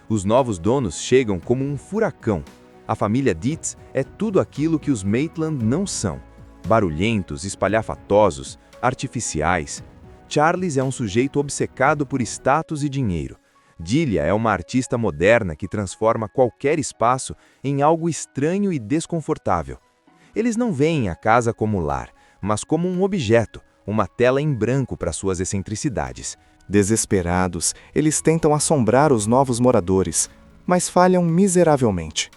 Os novos donos chegam como um furacão. A família Dietz é tudo aquilo que os Maitland não são: barulhentos, espalhafatosos, artificiais. Charles é um sujeito obcecado por status e dinheiro. Delia é uma artista moderna que transforma qualquer espaço em algo estranho e desconfortável. Eles não veem a casa como lar, mas como um objeto, uma tela em branco para suas excentricidades. Desesperados, eles tentam assombrar os novos moradores, mas falham miseravelmente.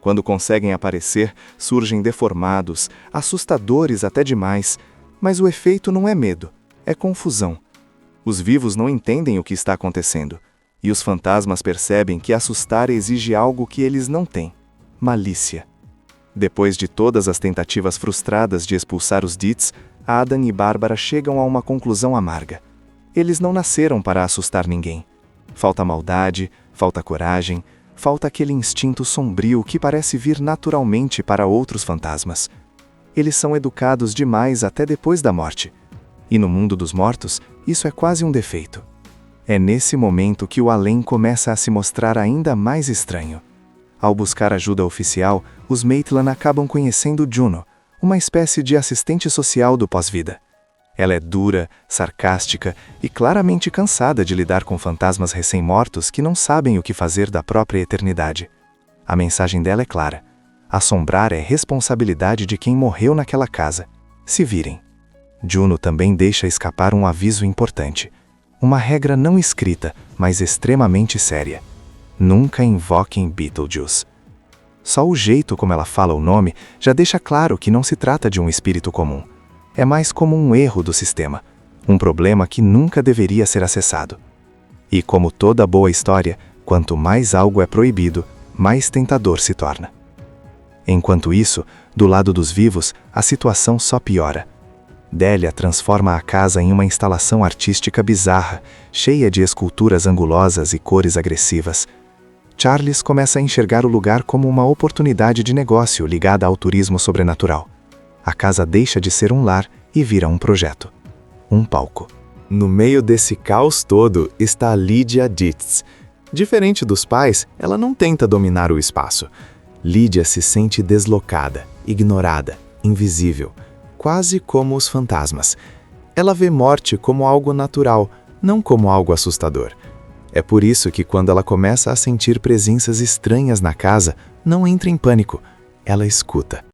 Quando conseguem aparecer, surgem deformados, assustadores até demais, mas o efeito não é medo, é confusão. Os vivos não entendem o que está acontecendo, e os fantasmas percebem que assustar exige algo que eles não têm: malícia. Depois de todas as tentativas frustradas de expulsar os Deeds, Adam e Bárbara chegam a uma conclusão amarga. Eles não nasceram para assustar ninguém. Falta maldade, falta coragem, falta aquele instinto sombrio que parece vir naturalmente para outros fantasmas. Eles são educados demais até depois da morte. E no mundo dos mortos, isso é quase um defeito. É nesse momento que o além começa a se mostrar ainda mais estranho. Ao buscar ajuda oficial, os Maitland acabam conhecendo Juno, uma espécie de assistente social do pós-vida. Ela é dura, sarcástica e claramente cansada de lidar com fantasmas recém-mortos que não sabem o que fazer da própria eternidade. A mensagem dela é clara: assombrar é responsabilidade de quem morreu naquela casa. Se virem. Juno também deixa escapar um aviso importante. Uma regra não escrita, mas extremamente séria: nunca invoquem Beetlejuice. Só o jeito como ela fala o nome já deixa claro que não se trata de um espírito comum. É mais como um erro do sistema, um problema que nunca deveria ser acessado. E como toda boa história, quanto mais algo é proibido, mais tentador se torna. Enquanto isso, do lado dos vivos, a situação só piora. Délia transforma a casa em uma instalação artística bizarra, cheia de esculturas angulosas e cores agressivas. Charles começa a enxergar o lugar como uma oportunidade de negócio ligada ao turismo sobrenatural. A casa deixa de ser um lar e vira um projeto. Um palco. No meio desse caos todo está Lydia Dietz. Diferente dos pais, ela não tenta dominar o espaço. Lydia se sente deslocada, ignorada, invisível, quase como os fantasmas. Ela vê morte como algo natural, não como algo assustador. É por isso que quando ela começa a sentir presenças estranhas na casa, não entra em pânico, ela escuta.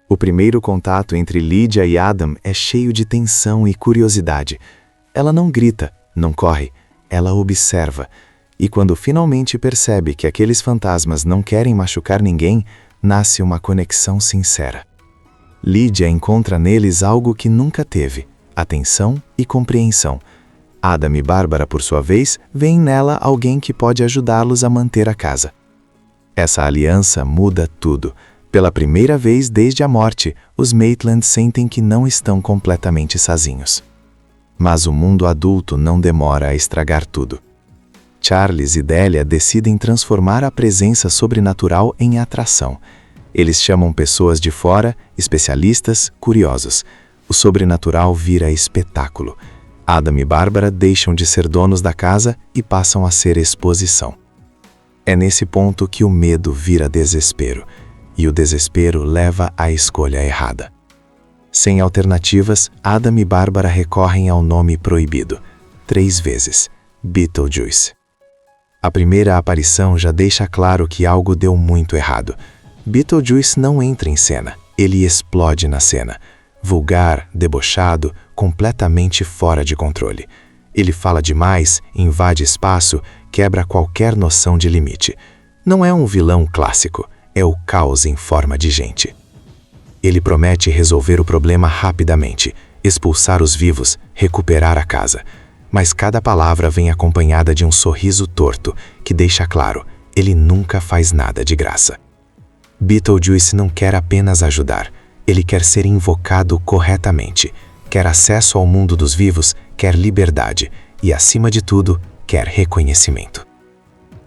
O primeiro contato entre Lydia e Adam é cheio de tensão e curiosidade. Ela não grita, não corre, ela observa. E quando finalmente percebe que aqueles fantasmas não querem machucar ninguém, nasce uma conexão sincera. Lydia encontra neles algo que nunca teve: atenção e compreensão. Adam e Bárbara, por sua vez, veem nela alguém que pode ajudá-los a manter a casa. Essa aliança muda tudo. Pela primeira vez desde a morte, os Maitland sentem que não estão completamente sozinhos. Mas o mundo adulto não demora a estragar tudo. Charles e Délia decidem transformar a presença sobrenatural em atração. Eles chamam pessoas de fora, especialistas, curiosos. O sobrenatural vira espetáculo. Adam e Bárbara deixam de ser donos da casa e passam a ser exposição. É nesse ponto que o medo vira desespero. E o desespero leva à escolha errada. Sem alternativas, Adam e Bárbara recorrem ao nome proibido, 3 vezes: Beetlejuice. A primeira aparição já deixa claro que algo deu muito errado. Beetlejuice não entra em cena, ele explode na cena. Vulgar, debochado, completamente fora de controle. Ele fala demais, invade espaço, quebra qualquer noção de limite. Não é um vilão clássico. É o caos em forma de gente. Ele promete resolver o problema rapidamente, expulsar os vivos, recuperar a casa. Mas cada palavra vem acompanhada de um sorriso torto, que deixa claro, ele nunca faz nada de graça. Beetlejuice não quer apenas ajudar, ele quer ser invocado corretamente, quer acesso ao mundo dos vivos, quer liberdade e, acima de tudo, quer reconhecimento.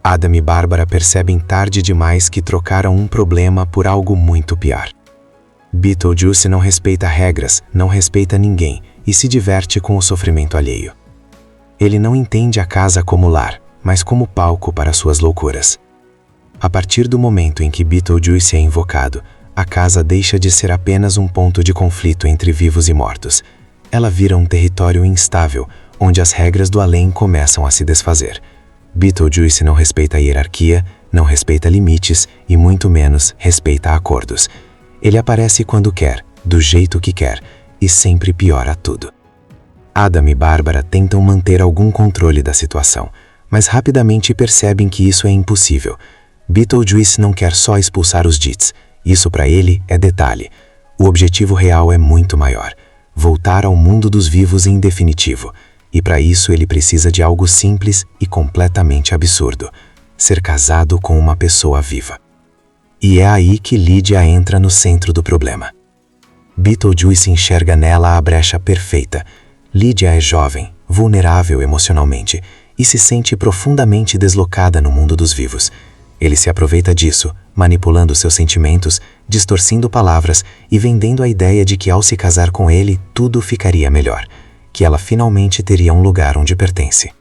Adam e Bárbara percebem tarde demais que trocaram um problema por algo muito pior. Beetlejuice não respeita regras, não respeita ninguém e se diverte com o sofrimento alheio. Ele não entende a casa como lar, mas como palco para suas loucuras. A partir do momento em que Beetlejuice é invocado, a casa deixa de ser apenas um ponto de conflito entre vivos e mortos. Ela vira um território instável, onde as regras do além começam a se desfazer. Beetlejuice não respeita a hierarquia, não respeita limites e muito menos respeita acordos. Ele aparece quando quer, do jeito que quer, e sempre piora tudo. Adam e Bárbara tentam manter algum controle da situação, mas rapidamente percebem que isso é impossível. Beetlejuice não quer só expulsar os Dits. Isso para ele é detalhe. O objetivo real é muito maior. Voltar ao mundo dos vivos em definitivo. E para isso ele precisa de algo simples e completamente absurdo. Ser casado com uma pessoa viva. E é aí que Lydia entra no centro do problema. Beetlejuice enxerga nela a brecha perfeita. Lydia é jovem, vulnerável emocionalmente e se sente profundamente deslocada no mundo dos vivos. Ele se aproveita disso, manipulando seus sentimentos, distorcendo palavras e vendendo a ideia de que ao se casar com ele, tudo ficaria melhor, que ela finalmente teria um lugar onde pertence.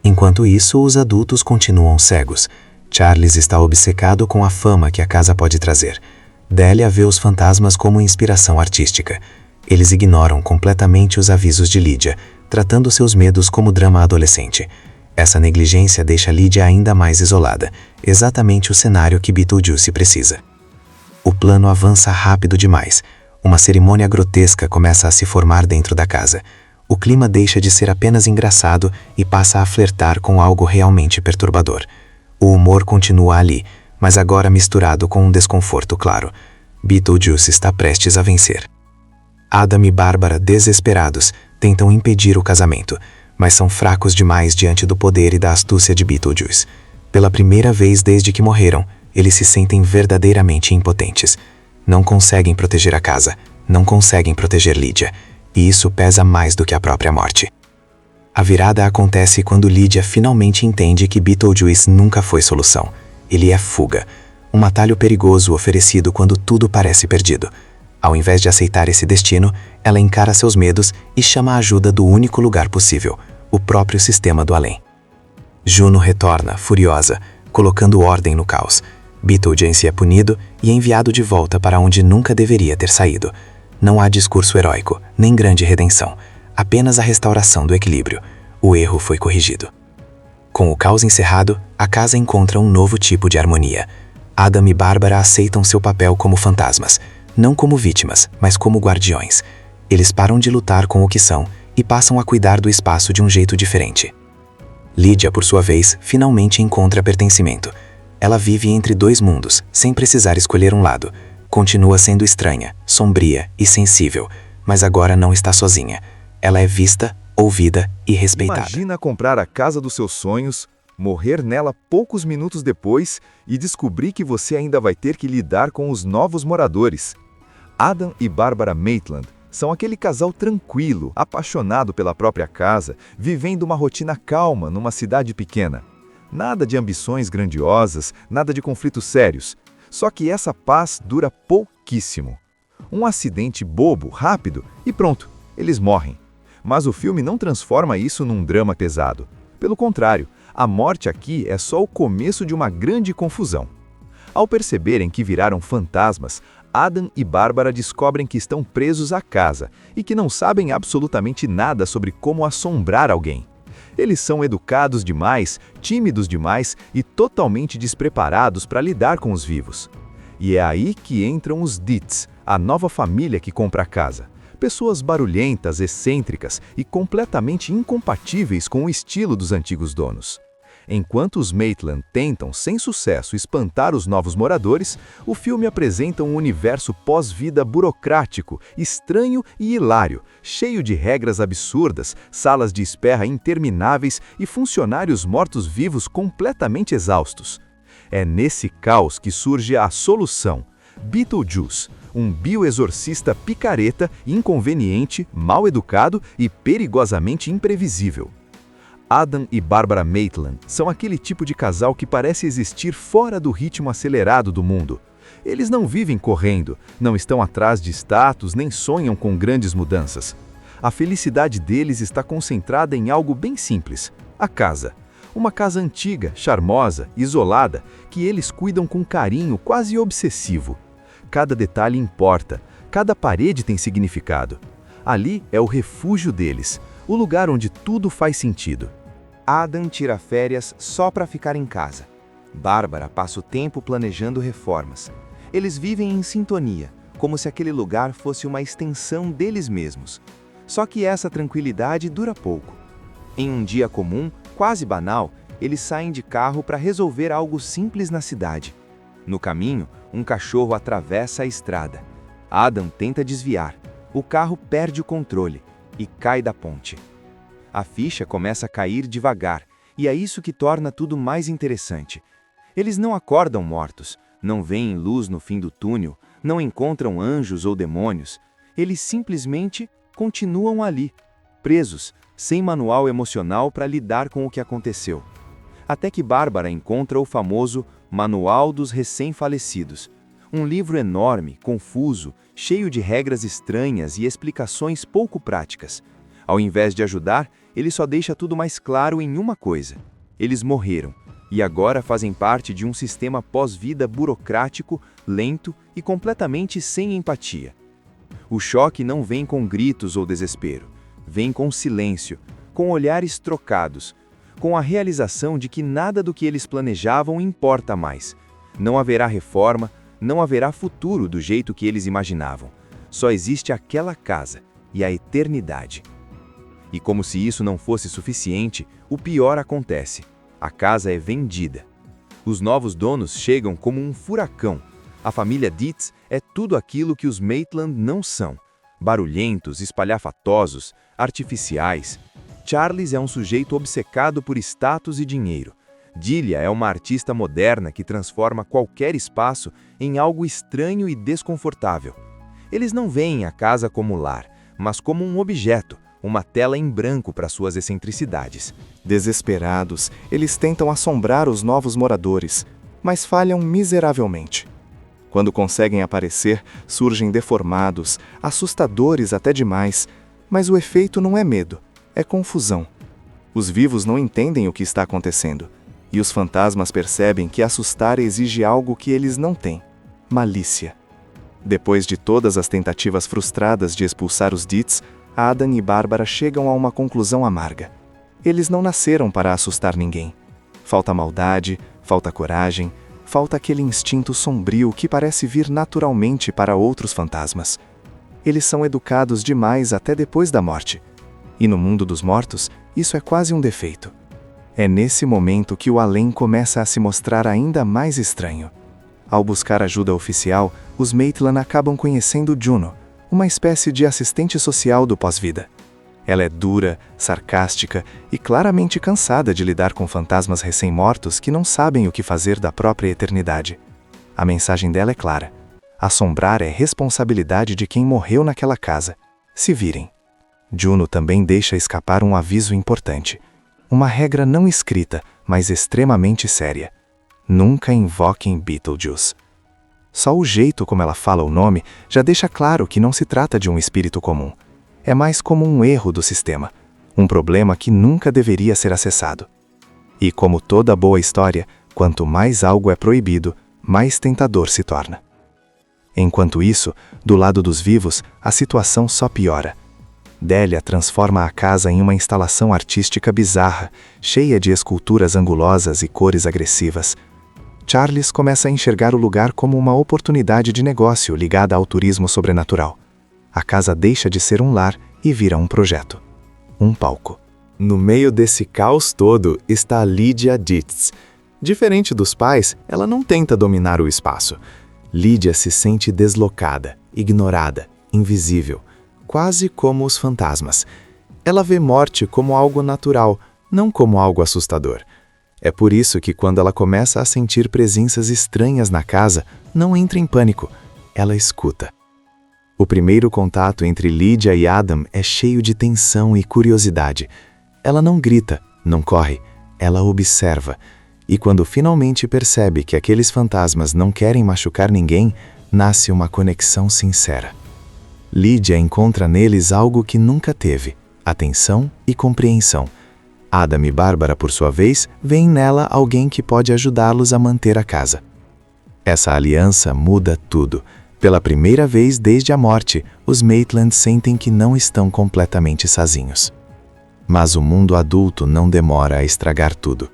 Enquanto isso, os adultos continuam cegos. Charles está obcecado com a fama que a casa pode trazer. Delia vê os fantasmas como inspiração artística. Eles ignoram completamente os avisos de Lydia, tratando seus medos como drama adolescente. Essa negligência deixa Lydia ainda mais isolada, exatamente o cenário que Beetlejuice precisa. O plano avança rápido demais. Uma cerimônia grotesca começa a se formar dentro da casa. O clima deixa de ser apenas engraçado e passa a flertar com algo realmente perturbador. O humor continua ali, mas agora misturado com um desconforto claro. Beetlejuice está prestes a vencer. Adam e Bárbara, desesperados, tentam impedir o casamento, mas são fracos demais diante do poder e da astúcia de Beetlejuice. Pela primeira vez desde que morreram, eles se sentem verdadeiramente impotentes. Não conseguem proteger a casa, não conseguem proteger Lydia, e isso pesa mais do que a própria morte. A virada acontece quando Lydia finalmente entende que Beetlejuice nunca foi solução. Ele é fuga, um atalho perigoso oferecido quando tudo parece perdido. Ao invés de aceitar esse destino, ela encara seus medos e chama a ajuda do único lugar possível, o próprio sistema do além. Juno retorna, furiosa, colocando ordem no caos. Beetlejuice é punido e enviado de volta para onde nunca deveria ter saído. Não há discurso heróico, nem grande redenção, apenas a restauração do equilíbrio. O erro foi corrigido. Com o caos encerrado, a casa encontra um novo tipo de harmonia. Adam e Bárbara aceitam seu papel como fantasmas, não como vítimas, mas como guardiões. Eles param de lutar com o que são e passam a cuidar do espaço de um jeito diferente. Lydia, por sua vez, finalmente encontra pertencimento. Ela vive entre dois mundos, sem precisar escolher um lado. Continua sendo estranha, sombria e sensível, mas agora não está sozinha. Ela é vista, ouvida e respeitada. Imagina comprar a casa dos seus sonhos, morrer nela poucos minutos depois e descobrir que você ainda vai ter que lidar com os novos moradores. Adam e Bárbara Maitland são aquele casal tranquilo, apaixonado pela própria casa, vivendo uma rotina calma numa cidade pequena. Nada de ambições grandiosas, nada de conflitos sérios. Só que essa paz dura pouquíssimo. Um acidente bobo, rápido e pronto, eles morrem. Mas o filme não transforma isso num drama pesado. Pelo contrário, a morte aqui é só o começo de uma grande confusão. Ao perceberem que viraram fantasmas, Adam e Bárbara descobrem que estão presos à casa e que não sabem absolutamente nada sobre como assombrar alguém. Eles são educados demais, tímidos demais e totalmente despreparados para lidar com os vivos. E é aí que entram os Dits, a nova família que compra a casa. Pessoas barulhentas, excêntricas e completamente incompatíveis com o estilo dos antigos donos. Enquanto os Maitland tentam, sem sucesso, espantar os novos moradores, o filme apresenta um universo pós-vida burocrático, estranho e hilário, cheio de regras absurdas, salas de espera intermináveis e funcionários mortos-vivos completamente exaustos. É nesse caos que surge a solução: Beetlejuice, um bioexorcista picareta, inconveniente, mal educado e perigosamente imprevisível. Adam e Bárbara Maitland são aquele tipo de casal que parece existir fora do ritmo acelerado do mundo. Eles não vivem correndo, não estão atrás de status nem sonham com grandes mudanças. A felicidade deles está concentrada em algo bem simples: a casa. Uma casa antiga, charmosa, isolada, que eles cuidam com carinho quase obsessivo. Cada detalhe importa, cada parede tem significado. Ali é o refúgio deles, o lugar onde tudo faz sentido. Adam tira férias só para ficar em casa. Bárbara passa o tempo planejando reformas. Eles vivem em sintonia, como se aquele lugar fosse uma extensão deles mesmos. Só que essa tranquilidade dura pouco. Em um dia comum, quase banal, eles saem de carro para resolver algo simples na cidade. No caminho, um cachorro atravessa a estrada. Adam tenta desviar. O carro perde o controle e cai da ponte. A ficha começa a cair devagar, e é isso que torna tudo mais interessante. Eles não acordam mortos, não veem luz no fim do túnel, não encontram anjos ou demônios. Eles simplesmente continuam ali, presos, sem manual emocional para lidar com o que aconteceu. Até que Bárbara encontra o famoso Manual dos Recém-Falecidos, um livro enorme, confuso, cheio de regras estranhas e explicações pouco práticas. Ao invés de ajudar, ele só deixa tudo mais claro em uma coisa: eles morreram, e agora fazem parte de um sistema pós-vida burocrático, lento e completamente sem empatia. O choque não vem com gritos ou desespero, vem com silêncio, com olhares trocados, com a realização de que nada do que eles planejavam importa mais. Não haverá reforma, não haverá futuro do jeito que eles imaginavam. Só existe aquela casa e a eternidade. E como se isso não fosse suficiente, o pior acontece. A casa é vendida. Os novos donos chegam como um furacão. A família Dietz é tudo aquilo que os Maitland não são. Barulhentos, espalhafatosos, artificiais. Charles é um sujeito obcecado por status e dinheiro. Delia é uma artista moderna que transforma qualquer espaço em algo estranho e desconfortável. Eles não veem a casa como lar, mas como um objeto, uma tela em branco para suas excentricidades. Desesperados, eles tentam assombrar os novos moradores, mas falham miseravelmente. Quando conseguem aparecer, surgem deformados, assustadores até demais, mas o efeito não é medo, é confusão. Os vivos não entendem o que está acontecendo, e os fantasmas percebem que assustar exige algo que eles não têm: malícia. Depois de todas as tentativas frustradas de expulsar os Dietz, Adam e Bárbara chegam a uma conclusão amarga. Eles não nasceram para assustar ninguém. Falta maldade, falta coragem, falta aquele instinto sombrio que parece vir naturalmente para outros fantasmas. Eles são educados demais até depois da morte. E no mundo dos mortos, isso é quase um defeito. É nesse momento que o além começa a se mostrar ainda mais estranho. Ao buscar ajuda oficial, os Maitland acabam conhecendo Juno, uma espécie de assistente social do pós-vida. Ela é dura, sarcástica e claramente cansada de lidar com fantasmas recém-mortos que não sabem o que fazer da própria eternidade. A mensagem dela é clara: assombrar é responsabilidade de quem morreu naquela casa. Se virem. Juno também deixa escapar um aviso importante. Uma regra não escrita, mas extremamente séria: nunca invoquem Beetlejuice. Só o jeito como ela fala o nome já deixa claro que não se trata de um espírito comum. É mais como um erro do sistema, um problema que nunca deveria ser acessado. E como toda boa história, quanto mais algo é proibido, mais tentador se torna. Enquanto isso, do lado dos vivos, a situação só piora. Delia transforma a casa em uma instalação artística bizarra, cheia de esculturas angulosas e cores agressivas. Charles começa a enxergar o lugar como uma oportunidade de negócio ligada ao turismo sobrenatural. A casa deixa de ser um lar e vira um projeto. Um palco. No meio desse caos todo está Lydia Dietz. Diferente dos pais, ela não tenta dominar o espaço. Lydia se sente deslocada, ignorada, invisível, quase como os fantasmas. Ela vê morte como algo natural, não como algo assustador. É por isso que quando ela começa a sentir presenças estranhas na casa, não entra em pânico, ela escuta. O primeiro contato entre Lydia e Adam é cheio de tensão e curiosidade. Ela não grita, não corre, ela observa. E quando finalmente percebe que aqueles fantasmas não querem machucar ninguém, nasce uma conexão sincera. Lydia encontra neles algo que nunca teve: atenção e compreensão. Adam e Bárbara, por sua vez, veem nela alguém que pode ajudá-los a manter a casa. Essa aliança muda tudo. Pela primeira vez desde a morte, os Maitland sentem que não estão completamente sozinhos. Mas o mundo adulto não demora a estragar tudo.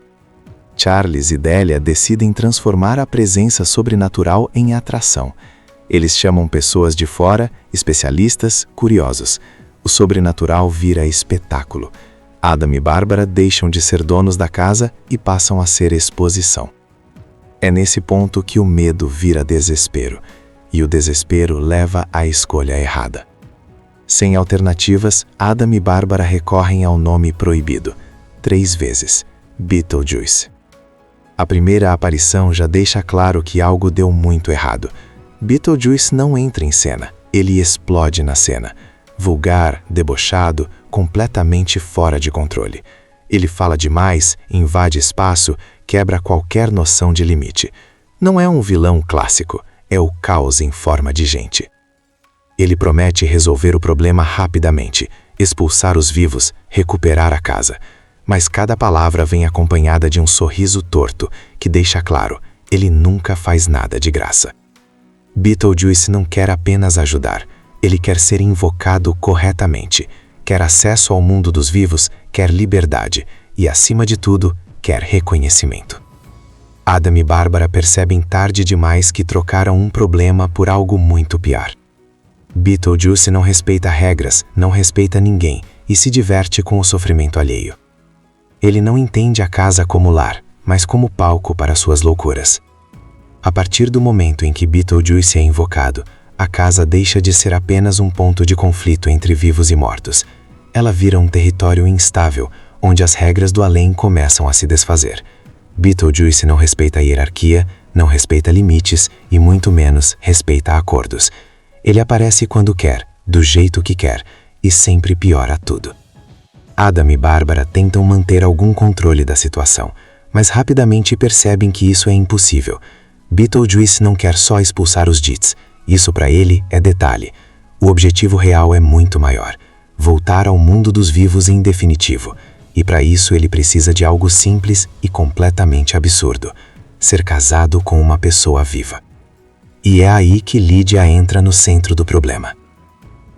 Charles e Delia decidem transformar a presença sobrenatural em atração. Eles chamam pessoas de fora, especialistas, curiosos. O sobrenatural vira espetáculo. Adam e Bárbara deixam de ser donos da casa e passam a ser exposição. É nesse ponto que o medo vira desespero, e o desespero leva à escolha errada. Sem alternativas, Adam e Bárbara recorrem ao nome proibido, 3 vezes: Beetlejuice. A primeira aparição já deixa claro que algo deu muito errado. Beetlejuice não entra em cena, ele explode na cena. Vulgar, debochado, completamente fora de controle. Ele fala demais, invade espaço, quebra qualquer noção de limite. Não é um vilão clássico, é o caos em forma de gente. Ele promete resolver o problema rapidamente, expulsar os vivos, recuperar a casa. Mas cada palavra vem acompanhada de um sorriso torto, que deixa claro, ele nunca faz nada de graça. Beetlejuice não quer apenas ajudar, ele quer ser invocado corretamente, quer acesso ao mundo dos vivos, quer liberdade e, acima de tudo, quer reconhecimento. Adam e Bárbara percebem tarde demais que trocaram um problema por algo muito pior. Beetlejuice não respeita regras, não respeita ninguém e se diverte com o sofrimento alheio. Ele não entende a casa como lar, mas como palco para suas loucuras. A partir do momento em que Beetlejuice é invocado, a casa deixa de ser apenas um ponto de conflito entre vivos e mortos. Ela vira um território instável, onde as regras do além começam a se desfazer. Beetlejuice não respeita a hierarquia, não respeita limites e muito menos respeita acordos. Ele aparece quando quer, do jeito que quer, e sempre piora tudo. Adam e Bárbara tentam manter algum controle da situação, mas rapidamente percebem que isso é impossível. Beetlejuice não quer só expulsar os Dits. Isso para ele é detalhe. O objetivo real é muito maior: voltar ao mundo dos vivos em definitivo. E para isso ele precisa de algo simples e completamente absurdo: ser casado com uma pessoa viva. E é aí que Lydia entra no centro do problema.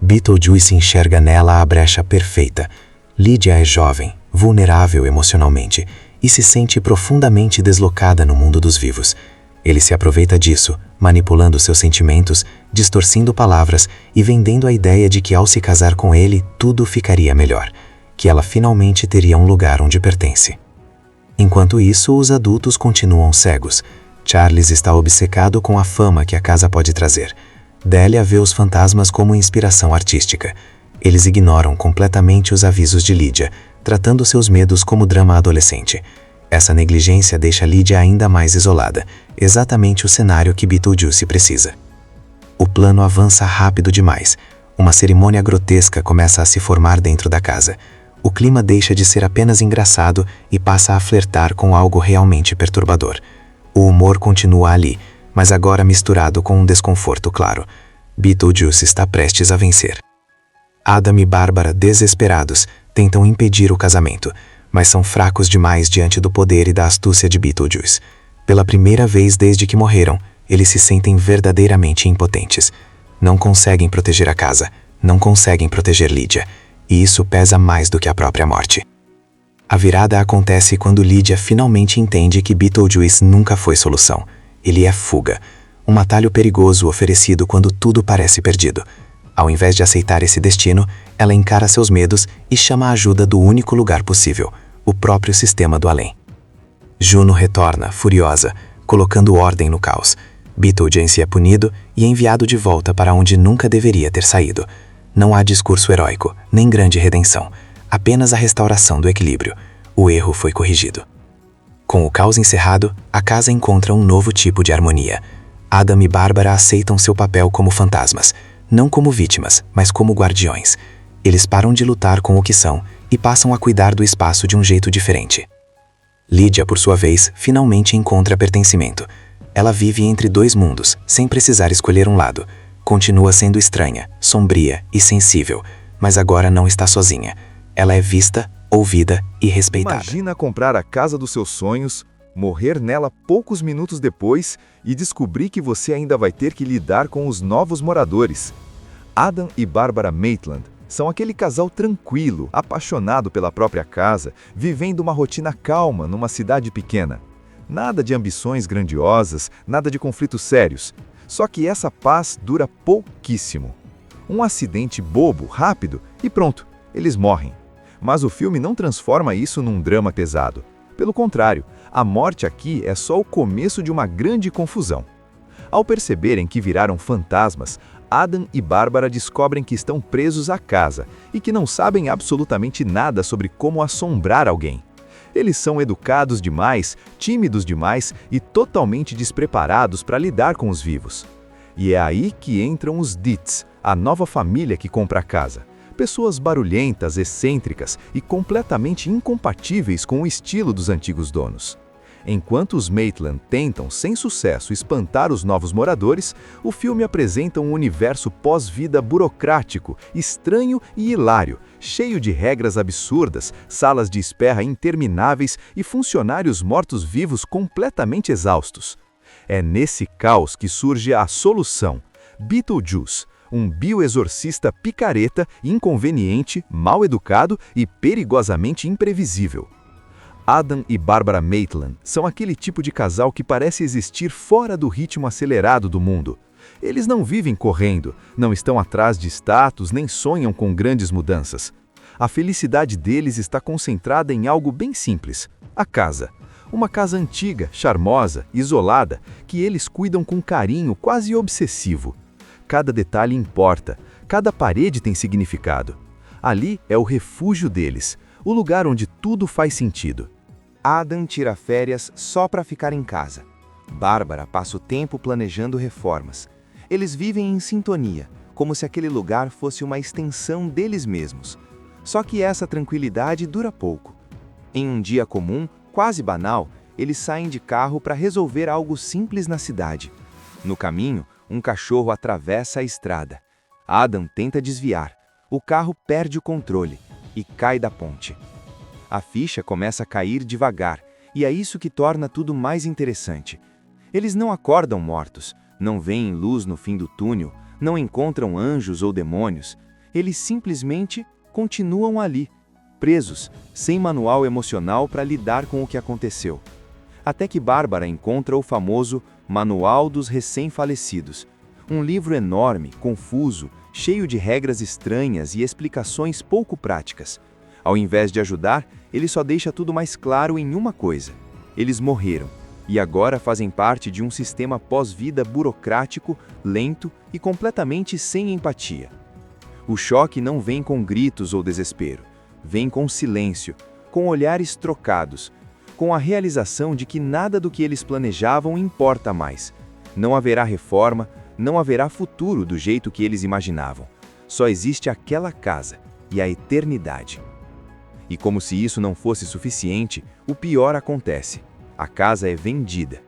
Beetlejuice enxerga nela a brecha perfeita. Lydia é jovem, vulnerável emocionalmente e se sente profundamente deslocada no mundo dos vivos. Ele se aproveita disso, manipulando seus sentimentos, distorcendo palavras e vendendo a ideia de que ao se casar com ele tudo ficaria melhor, que ela finalmente teria um lugar onde pertence. Enquanto isso, os adultos continuam cegos. Charles está obcecado com a fama que a casa pode trazer. Delia vê os fantasmas como inspiração artística. Eles ignoram completamente os avisos de Lydia, tratando seus medos como drama adolescente. Essa negligência deixa Lydia ainda mais isolada, exatamente o cenário que Beetlejuice precisa. O plano avança rápido demais. Uma cerimônia grotesca começa a se formar dentro da casa. O clima deixa de ser apenas engraçado e passa a flertar com algo realmente perturbador. O humor continua ali, mas agora misturado com um desconforto claro. Beetlejuice está prestes a vencer. Adam e Bárbara, desesperados, tentam impedir o casamento, mas são fracos demais diante do poder e da astúcia de Beetlejuice. Pela primeira vez desde que morreram, eles se sentem verdadeiramente impotentes. Não conseguem proteger a casa, não conseguem proteger Lydia, e isso pesa mais do que a própria morte. A virada acontece quando Lydia finalmente entende que Beetlejuice nunca foi solução. Ele é fuga, um atalho perigoso oferecido quando tudo parece perdido. Ao invés de aceitar esse destino, ela encara seus medos e chama a ajuda do único lugar possível, o próprio sistema do além. Juno retorna, furiosa, colocando ordem no caos. Beetlejuice é punido e enviado de volta para onde nunca deveria ter saído. Não há discurso heróico, nem grande redenção, apenas a restauração do equilíbrio. O erro foi corrigido. Com o caos encerrado, a casa encontra um novo tipo de harmonia. Adam e Bárbara aceitam seu papel como fantasmas, não como vítimas, mas como guardiões. Eles param de lutar com o que são e passam a cuidar do espaço de um jeito diferente. Lydia, por sua vez, finalmente encontra pertencimento. Ela vive entre dois mundos, sem precisar escolher um lado. Continua sendo estranha, sombria e sensível, mas agora não está sozinha. Ela é vista, ouvida e respeitada. Imagina comprar a casa dos seus sonhos, morrer nela poucos minutos depois e descobrir que você ainda vai ter que lidar com os novos moradores. Adam e Bárbara Maitland são aquele casal tranquilo, apaixonado pela própria casa, vivendo uma rotina calma numa cidade pequena. Nada de ambições grandiosas, nada de conflitos sérios. Só que essa paz dura pouquíssimo. Um acidente bobo, rápido, e pronto, eles morrem. Mas o filme não transforma isso num drama pesado. Pelo contrário, a morte aqui é só o começo de uma grande confusão. Ao perceberem que viraram fantasmas, Adam e Bárbara descobrem que estão presos à casa e que não sabem absolutamente nada sobre como assombrar alguém. Eles são educados demais, tímidos demais e totalmente despreparados para lidar com os vivos. E é aí que entram os Dietz, a nova família que compra a casa. Pessoas barulhentas, excêntricas e completamente incompatíveis com o estilo dos antigos donos. Enquanto os Maitland tentam, sem sucesso, espantar os novos moradores, o filme apresenta um universo pós-vida burocrático, estranho e hilário, cheio de regras absurdas, salas de espera intermináveis e funcionários mortos-vivos completamente exaustos. É nesse caos que surge a solução: Beetlejuice, um bioexorcista picareta, inconveniente, mal educado e perigosamente imprevisível. Adam e Barbara Maitland são aquele tipo de casal que parece existir fora do ritmo acelerado do mundo. Eles não vivem correndo, não estão atrás de status nem sonham com grandes mudanças. A felicidade deles está concentrada em algo bem simples: a casa. Uma casa antiga, charmosa, isolada, que eles cuidam com carinho quase obsessivo. Cada detalhe importa, cada parede tem significado. Ali é o refúgio deles, o lugar onde tudo faz sentido. Adam tira férias só para ficar em casa. Bárbara passa o tempo planejando reformas. Eles vivem em sintonia, como se aquele lugar fosse uma extensão deles mesmos. Só que essa tranquilidade dura pouco. Em um dia comum, quase banal, eles saem de carro para resolver algo simples na cidade. No caminho, um cachorro atravessa a estrada. Adam tenta desviar. O carro perde o controle e cai da ponte. A ficha começa a cair devagar, e é isso que torna tudo mais interessante. Eles não acordam mortos, não veem luz no fim do túnel, não encontram anjos ou demônios. Eles simplesmente continuam ali, presos, sem manual emocional para lidar com o que aconteceu. Até que Bárbara encontra o famoso Manual dos Recém-Falecidos, um livro enorme, confuso, cheio de regras estranhas e explicações pouco práticas. Ao invés de ajudar, ele só deixa tudo mais claro em uma coisa: eles morreram, e agora fazem parte de um sistema pós-vida burocrático, lento e completamente sem empatia. O choque não vem com gritos ou desespero, vem com silêncio, com olhares trocados, com a realização de que nada do que eles planejavam importa mais. Não haverá reforma, não haverá futuro do jeito que eles imaginavam. Só existe aquela casa e a eternidade. E como se isso não fosse suficiente, o pior acontece: a casa é vendida.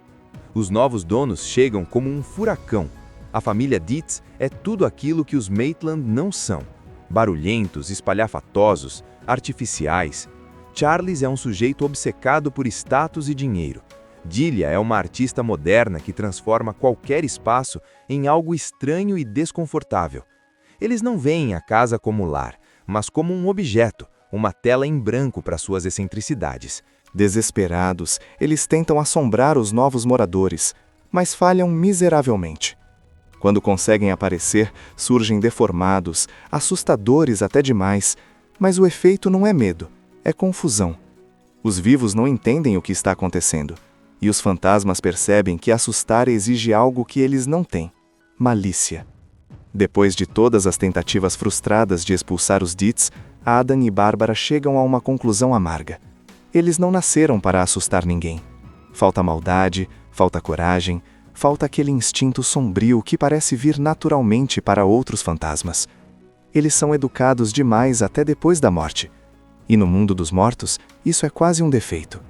Os novos donos chegam como um furacão. A família Dietz é tudo aquilo que os Maitland não são: barulhentos, espalhafatosos, artificiais. Charles é um sujeito obcecado por status e dinheiro. Delia é uma artista moderna que transforma qualquer espaço em algo estranho e desconfortável. Eles não veem a casa como lar, mas como um objeto, uma tela em branco para suas excentricidades. Desesperados, eles tentam assombrar os novos moradores, mas falham miseravelmente. Quando conseguem aparecer, surgem deformados, assustadores até demais, mas o efeito não é medo, é confusão. Os vivos não entendem o que está acontecendo, e os fantasmas percebem que assustar exige algo que eles não têm: malícia. Depois de todas as tentativas frustradas de expulsar os Dietz, Adam e Bárbara chegam a uma conclusão amarga. Eles não nasceram para assustar ninguém. Falta maldade, falta coragem, falta aquele instinto sombrio que parece vir naturalmente para outros fantasmas. Eles são educados demais até depois da morte. E no mundo dos mortos, isso é quase um defeito.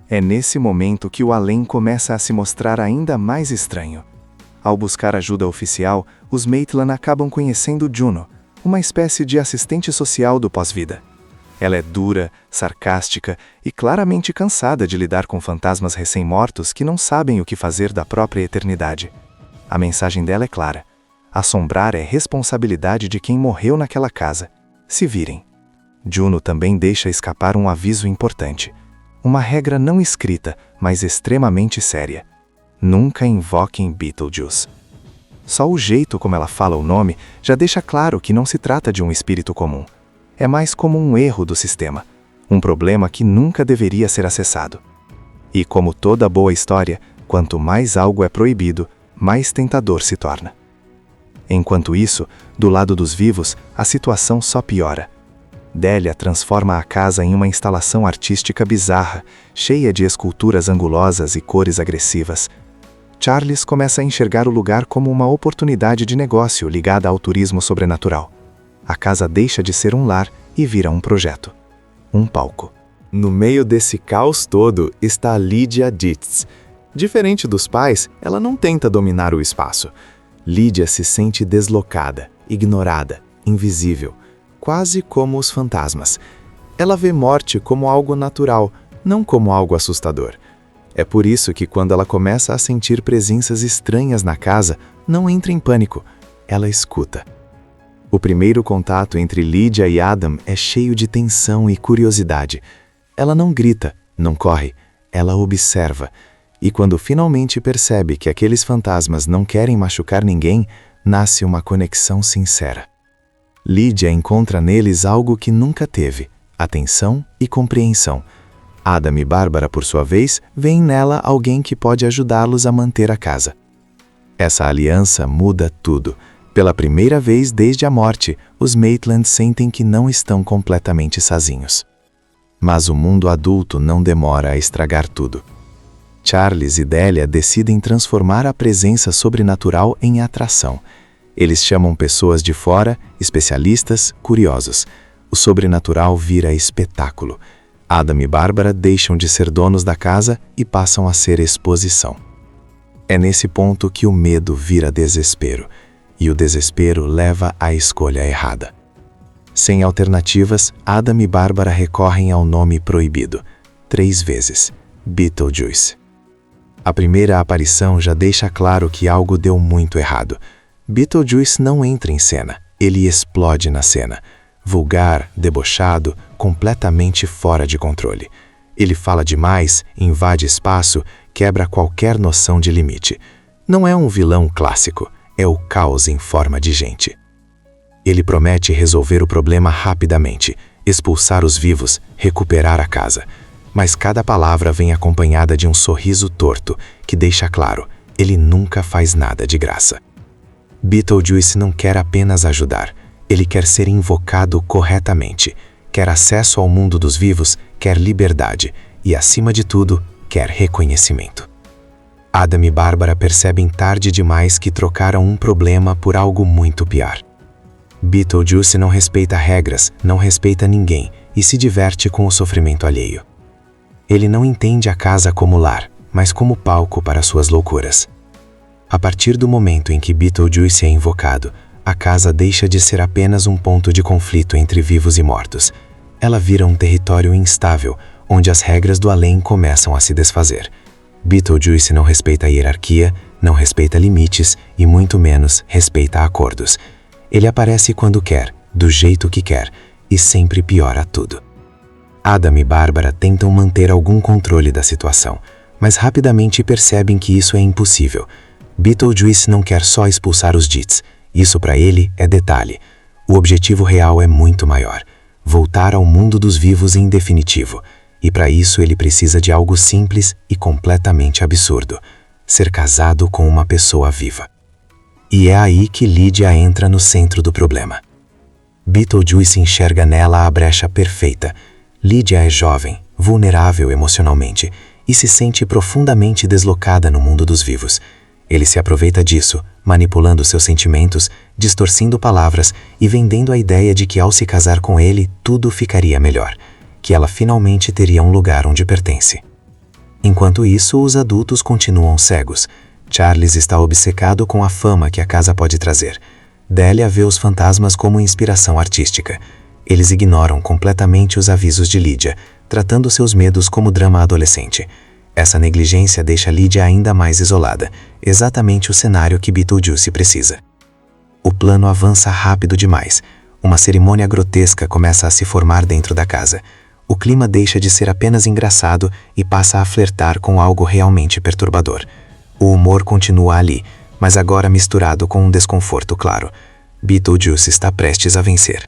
É nesse momento que o além começa a se mostrar ainda mais estranho. Ao buscar ajuda oficial, os Maitland acabam conhecendo Juno, uma espécie de assistente social do pós-vida. Ela é dura, sarcástica e claramente cansada de lidar com fantasmas recém-mortos que não sabem o que fazer da própria eternidade. A mensagem dela é clara: assombrar é responsabilidade de quem morreu naquela casa. Se virem. Juno também deixa escapar um aviso importante. Uma regra não escrita, mas extremamente séria: nunca invoquem Beetlejuice. Só o jeito como ela fala o nome já deixa claro que não se trata de um espírito comum. é mais como um erro do sistema, um problema que nunca deveria ser acessado. E como toda boa história, quanto mais algo é proibido, mais tentador se torna. Enquanto isso, do lado dos vivos, a situação só piora. Delia transforma a casa em uma instalação artística bizarra, cheia de esculturas angulosas e cores agressivas. Charles começa a enxergar o lugar como uma oportunidade de negócio ligada ao turismo sobrenatural. A casa deixa de ser um lar e vira um projeto. Um palco. No meio desse caos todo está Lydia Ditz. Diferente dos pais, ela não tenta dominar o espaço. Lydia se sente deslocada, ignorada, invisível, quase como os fantasmas. Ela vê morte como algo natural, não como algo assustador. É por isso que quando ela começa a sentir presenças estranhas na casa, não entra em pânico, ela escuta. O primeiro contato entre Lydia e Adam é cheio de tensão e curiosidade. Ela não grita, não corre, ela observa. E quando finalmente percebe que aqueles fantasmas não querem machucar ninguém, nasce uma conexão sincera. Lydia encontra neles algo que nunca teve: atenção e compreensão. Adam e Bárbara, por sua vez, veem nela alguém que pode ajudá-los a manter a casa. Essa aliança muda tudo. Pela primeira vez desde a morte, os Maitland sentem que não estão completamente sozinhos. Mas o mundo adulto não demora a estragar tudo. Charles e Delia decidem transformar a presença sobrenatural em atração. Eles chamam pessoas de fora, especialistas, curiosos. O sobrenatural vira espetáculo. Adam e Bárbara deixam de ser donos da casa e passam a ser exposição. É nesse ponto que o medo vira desespero, e o desespero leva à escolha errada. Sem alternativas, Adam e Bárbara recorrem ao nome proibido, 3 vezes: Beetlejuice. A primeira aparição já deixa claro que algo deu muito errado. Beetlejuice não entra em cena, ele explode na cena. Vulgar, debochado, completamente fora de controle. Ele fala demais, invade espaço, quebra qualquer noção de limite. Não é um vilão clássico, é o caos em forma de gente. Ele promete resolver o problema rapidamente, expulsar os vivos, recuperar a casa. Mas cada palavra vem acompanhada de um sorriso torto, que deixa claro, ele nunca faz nada de graça. Beetlejuice não quer apenas ajudar, ele quer ser invocado corretamente, quer acesso ao mundo dos vivos, quer liberdade e, acima de tudo, quer reconhecimento. Adam e Bárbara percebem tarde demais que trocaram um problema por algo muito pior. Beetlejuice não respeita regras, não respeita ninguém e se diverte com o sofrimento alheio. Ele não entende a casa como lar, mas como palco para suas loucuras. A partir do momento em que Beetlejuice é invocado, a casa deixa de ser apenas um ponto de conflito entre vivos e mortos. Ela vira um território instável, onde as regras do além começam a se desfazer. Beetlejuice não respeita a hierarquia, não respeita limites e muito menos respeita acordos. Ele aparece quando quer, do jeito que quer, e sempre piora tudo. Adam e Bárbara tentam manter algum controle da situação, mas rapidamente percebem que isso é impossível. Beetlejuice não quer só expulsar os Ditz, isso para ele é detalhe. O objetivo real é muito maior: voltar ao mundo dos vivos em definitivo. E para isso ele precisa de algo simples e completamente absurdo: ser casado com uma pessoa viva. E é aí que Lydia entra no centro do problema. Beetlejuice enxerga nela a brecha perfeita. Lydia é jovem, vulnerável emocionalmente e se sente profundamente deslocada no mundo dos vivos. Ele se aproveita disso, manipulando seus sentimentos, distorcendo palavras e vendendo a ideia de que ao se casar com ele tudo ficaria melhor, que ela finalmente teria um lugar onde pertence. Enquanto isso, os adultos continuam cegos. Charles está obcecado com a fama que a casa pode trazer. Delia vê os fantasmas como inspiração artística. Eles ignoram completamente os avisos de Lydia, tratando seus medos como drama adolescente. Essa negligência deixa Lydia ainda mais isolada, exatamente o cenário que Beetlejuice precisa. O plano avança rápido demais. Uma cerimônia grotesca começa a se formar dentro da casa. O clima deixa de ser apenas engraçado e passa a flertar com algo realmente perturbador. O humor continua ali, mas agora misturado com um desconforto claro. Beetlejuice está prestes a vencer.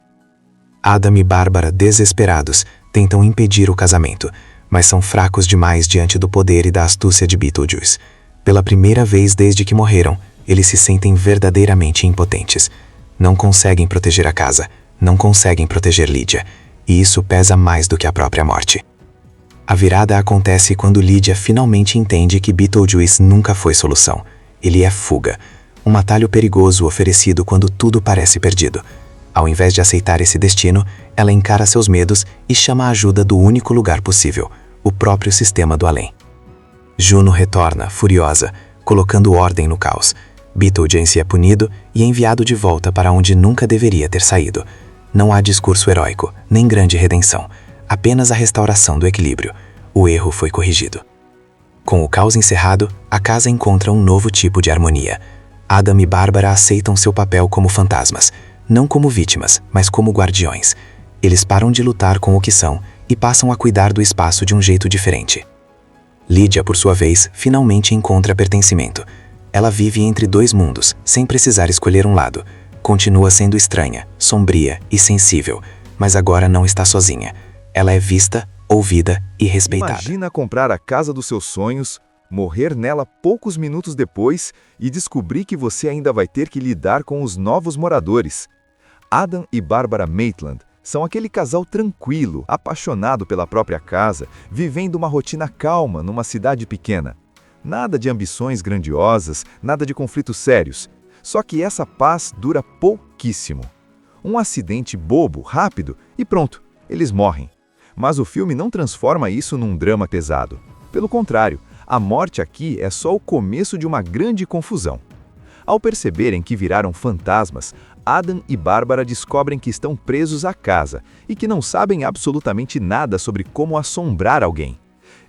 Adam e Bárbara, desesperados, tentam impedir o casamento, mas são fracos demais diante do poder e da astúcia de Beetlejuice. Pela primeira vez desde que morreram, eles se sentem verdadeiramente impotentes. Não conseguem proteger a casa, não conseguem proteger Lydia, e isso pesa mais do que a própria morte. A virada acontece quando Lydia finalmente entende que Beetlejuice nunca foi solução. Ele é fuga, um atalho perigoso oferecido quando tudo parece perdido. Ao invés de aceitar esse destino, ela encara seus medos e chama a ajuda do único lugar possível, o próprio sistema do além. Juno retorna, furiosa, colocando ordem no caos. Beetlejuice é punido e enviado de volta para onde nunca deveria ter saído. Não há discurso heróico, nem grande redenção, apenas a restauração do equilíbrio. O erro foi corrigido. Com o caos encerrado, a casa encontra um novo tipo de harmonia. Adam e Bárbara aceitam seu papel como fantasmas, não como vítimas, mas como guardiões. Eles param de lutar com o que são e passam a cuidar do espaço de um jeito diferente. Lydia, por sua vez, finalmente encontra pertencimento. Ela vive entre dois mundos, sem precisar escolher um lado. Continua sendo estranha, sombria e sensível, mas agora não está sozinha. Ela é vista, ouvida e respeitada. Imagina comprar a casa dos seus sonhos, morrer nela poucos minutos depois e descobrir que você ainda vai ter que lidar com os novos moradores. Adam e Bárbara Maitland são aquele casal tranquilo, apaixonado pela própria casa, vivendo uma rotina calma numa cidade pequena. Nada de ambições grandiosas, nada de conflitos sérios. Só que essa paz dura pouquíssimo. Um acidente bobo, rápido e pronto, eles morrem. Mas o filme não transforma isso num drama pesado. Pelo contrário, a morte aqui é só o começo de uma grande confusão. Ao perceberem que viraram fantasmas, Adam e Bárbara descobrem que estão presos à casa e que não sabem absolutamente nada sobre como assombrar alguém.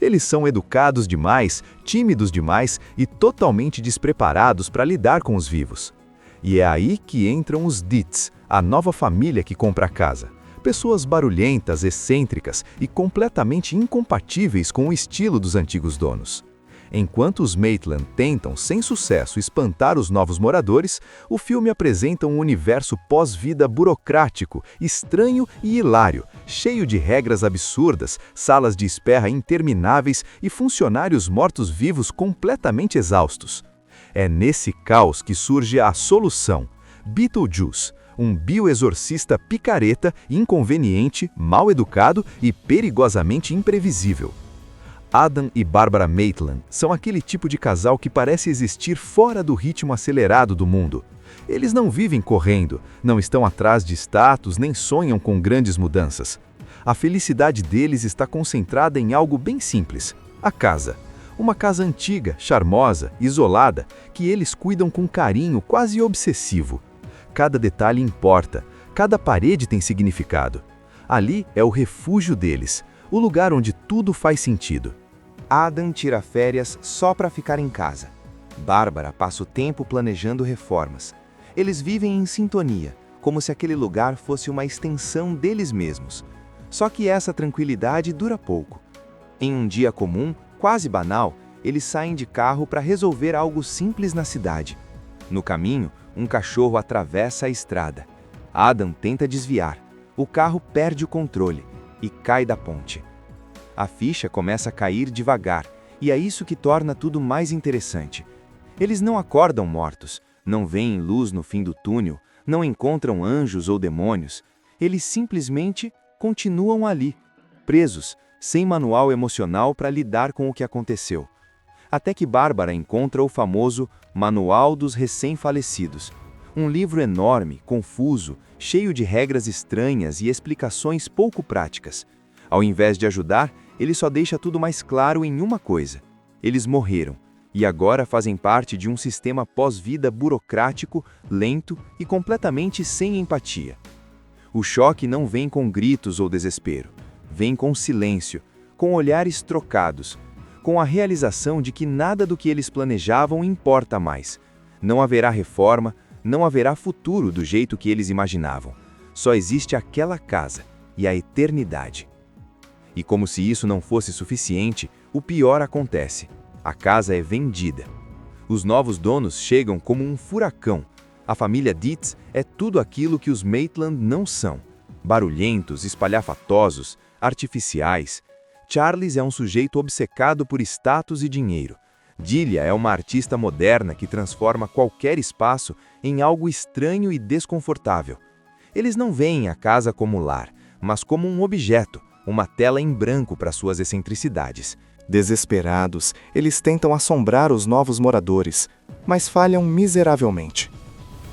Eles são educados demais, tímidos demais e totalmente despreparados para lidar com os vivos. E é aí que entram os Dietz, a nova família que compra a casa. Pessoas barulhentas, excêntricas e completamente incompatíveis com o estilo dos antigos donos. Enquanto os Maitland tentam, sem sucesso, espantar os novos moradores, o filme apresenta um universo pós-vida burocrático, estranho e hilário, cheio de regras absurdas, salas de espera intermináveis e funcionários mortos-vivos completamente exaustos. É nesse caos que surge a solução: Beetlejuice, um bioexorcista picareta, inconveniente, mal educado e perigosamente imprevisível. Adam e Bárbara Maitland são aquele tipo de casal que parece existir fora do ritmo acelerado do mundo. Eles não vivem correndo, não estão atrás de status nem sonham com grandes mudanças. A felicidade deles está concentrada em algo bem simples: a casa. Uma casa antiga, charmosa, isolada, que eles cuidam com carinho quase obsessivo. Cada detalhe importa, cada parede tem significado. Ali é o refúgio deles, o lugar onde tudo faz sentido. Adam tira férias só para ficar em casa. Bárbara passa o tempo planejando reformas. Eles vivem em sintonia, como se aquele lugar fosse uma extensão deles mesmos. Só que essa tranquilidade dura pouco. Em um dia comum, quase banal, eles saem de carro para resolver algo simples na cidade. No caminho, um cachorro atravessa a estrada. Adam tenta desviar. O carro perde o controle e cai da ponte. A ficha começa a cair devagar, e é isso que torna tudo mais interessante. Eles não acordam mortos, não veem luz no fim do túnel, não encontram anjos ou demônios. Eles simplesmente continuam ali, presos, sem manual emocional para lidar com o que aconteceu. Até que Bárbara encontra o famoso Manual dos Recém-Falecidos. Um livro enorme, confuso, cheio de regras estranhas e explicações pouco práticas. Ao invés de ajudar, ele só deixa tudo mais claro em uma coisa: eles morreram, e agora fazem parte de um sistema pós-vida burocrático, lento e completamente sem empatia. O choque não vem com gritos ou desespero, vem com silêncio, com olhares trocados, com a realização de que nada do que eles planejavam importa mais. Não haverá reforma, não haverá futuro do jeito que eles imaginavam. Só existe aquela casa e a eternidade. E como se isso não fosse suficiente, o pior acontece: a casa é vendida. Os novos donos chegam como um furacão. A família Dietz é tudo aquilo que os Maitland não são. Barulhentos, espalhafatosos, artificiais. Charles é um sujeito obcecado por status e dinheiro. Delia é uma artista moderna que transforma qualquer espaço em algo estranho e desconfortável. Eles não veem a casa como lar, mas como um objeto, uma tela em branco para suas excentricidades. Desesperados, eles tentam assombrar os novos moradores, mas falham miseravelmente.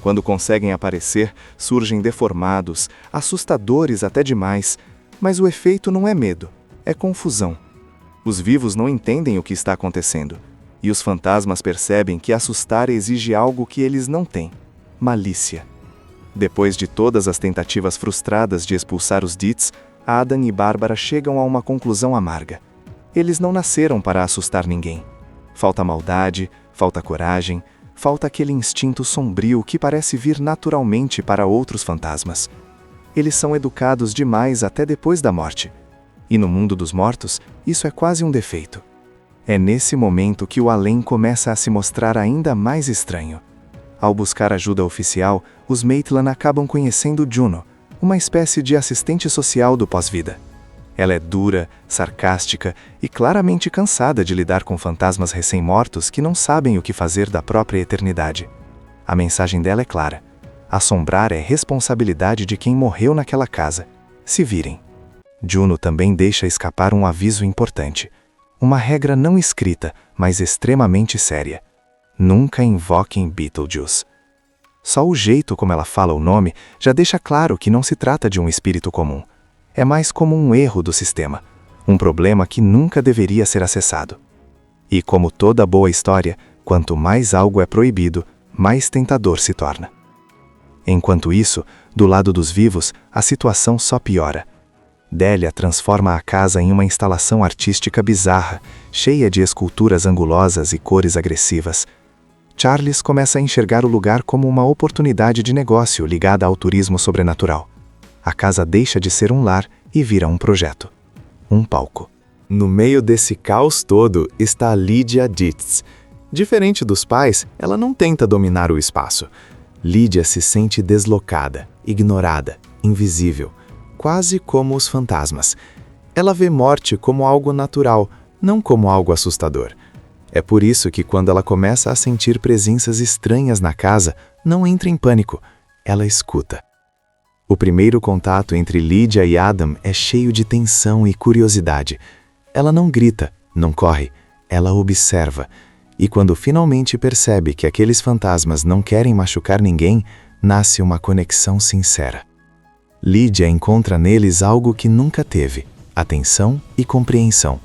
Quando conseguem aparecer, surgem deformados, assustadores até demais, mas o efeito não é medo, é confusão. Os vivos não entendem o que está acontecendo, e os fantasmas percebem que assustar exige algo que eles não têm: malícia. Depois de todas as tentativas frustradas de expulsar os Dietz, Adam e Bárbara chegam a uma conclusão amarga. Eles não nasceram para assustar ninguém. Falta maldade, falta coragem, falta aquele instinto sombrio que parece vir naturalmente para outros fantasmas. Eles são educados demais até depois da morte. E no mundo dos mortos, isso é quase um defeito. É nesse momento que o além começa a se mostrar ainda mais estranho. Ao buscar ajuda oficial, os Maitland acabam conhecendo Juno, uma espécie de assistente social do pós-vida. Ela é dura, sarcástica e claramente cansada de lidar com fantasmas recém-mortos que não sabem o que fazer da própria eternidade. A mensagem dela é clara: assombrar é responsabilidade de quem morreu naquela casa. Se virem. Juno também deixa escapar um aviso importante. Uma regra não escrita, mas extremamente séria: nunca invoquem Beetlejuice. Só o jeito como ela fala o nome já deixa claro que não se trata de um espírito comum. É mais como um erro do sistema, um problema que nunca deveria ser acessado. E como toda boa história, quanto mais algo é proibido, mais tentador se torna. Enquanto isso, do lado dos vivos, a situação só piora. Delia transforma a casa em uma instalação artística bizarra, cheia de esculturas angulosas e cores agressivas. Charles começa a enxergar o lugar como uma oportunidade de negócio ligada ao turismo sobrenatural. A casa deixa de ser um lar e vira um projeto. Um palco. No meio desse caos todo está Lydia Dietz. Diferente dos pais, ela não tenta dominar o espaço. Lydia se sente deslocada, ignorada, invisível, quase como os fantasmas. Ela vê morte como algo natural, não como algo assustador. É por isso que quando ela começa a sentir presenças estranhas na casa, não entra em pânico, ela escuta. O primeiro contato entre Lydia e Adam é cheio de tensão e curiosidade. Ela não grita, não corre, ela observa. E quando finalmente percebe que aqueles fantasmas não querem machucar ninguém, nasce uma conexão sincera. Lydia encontra neles algo que nunca teve: atenção e compreensão.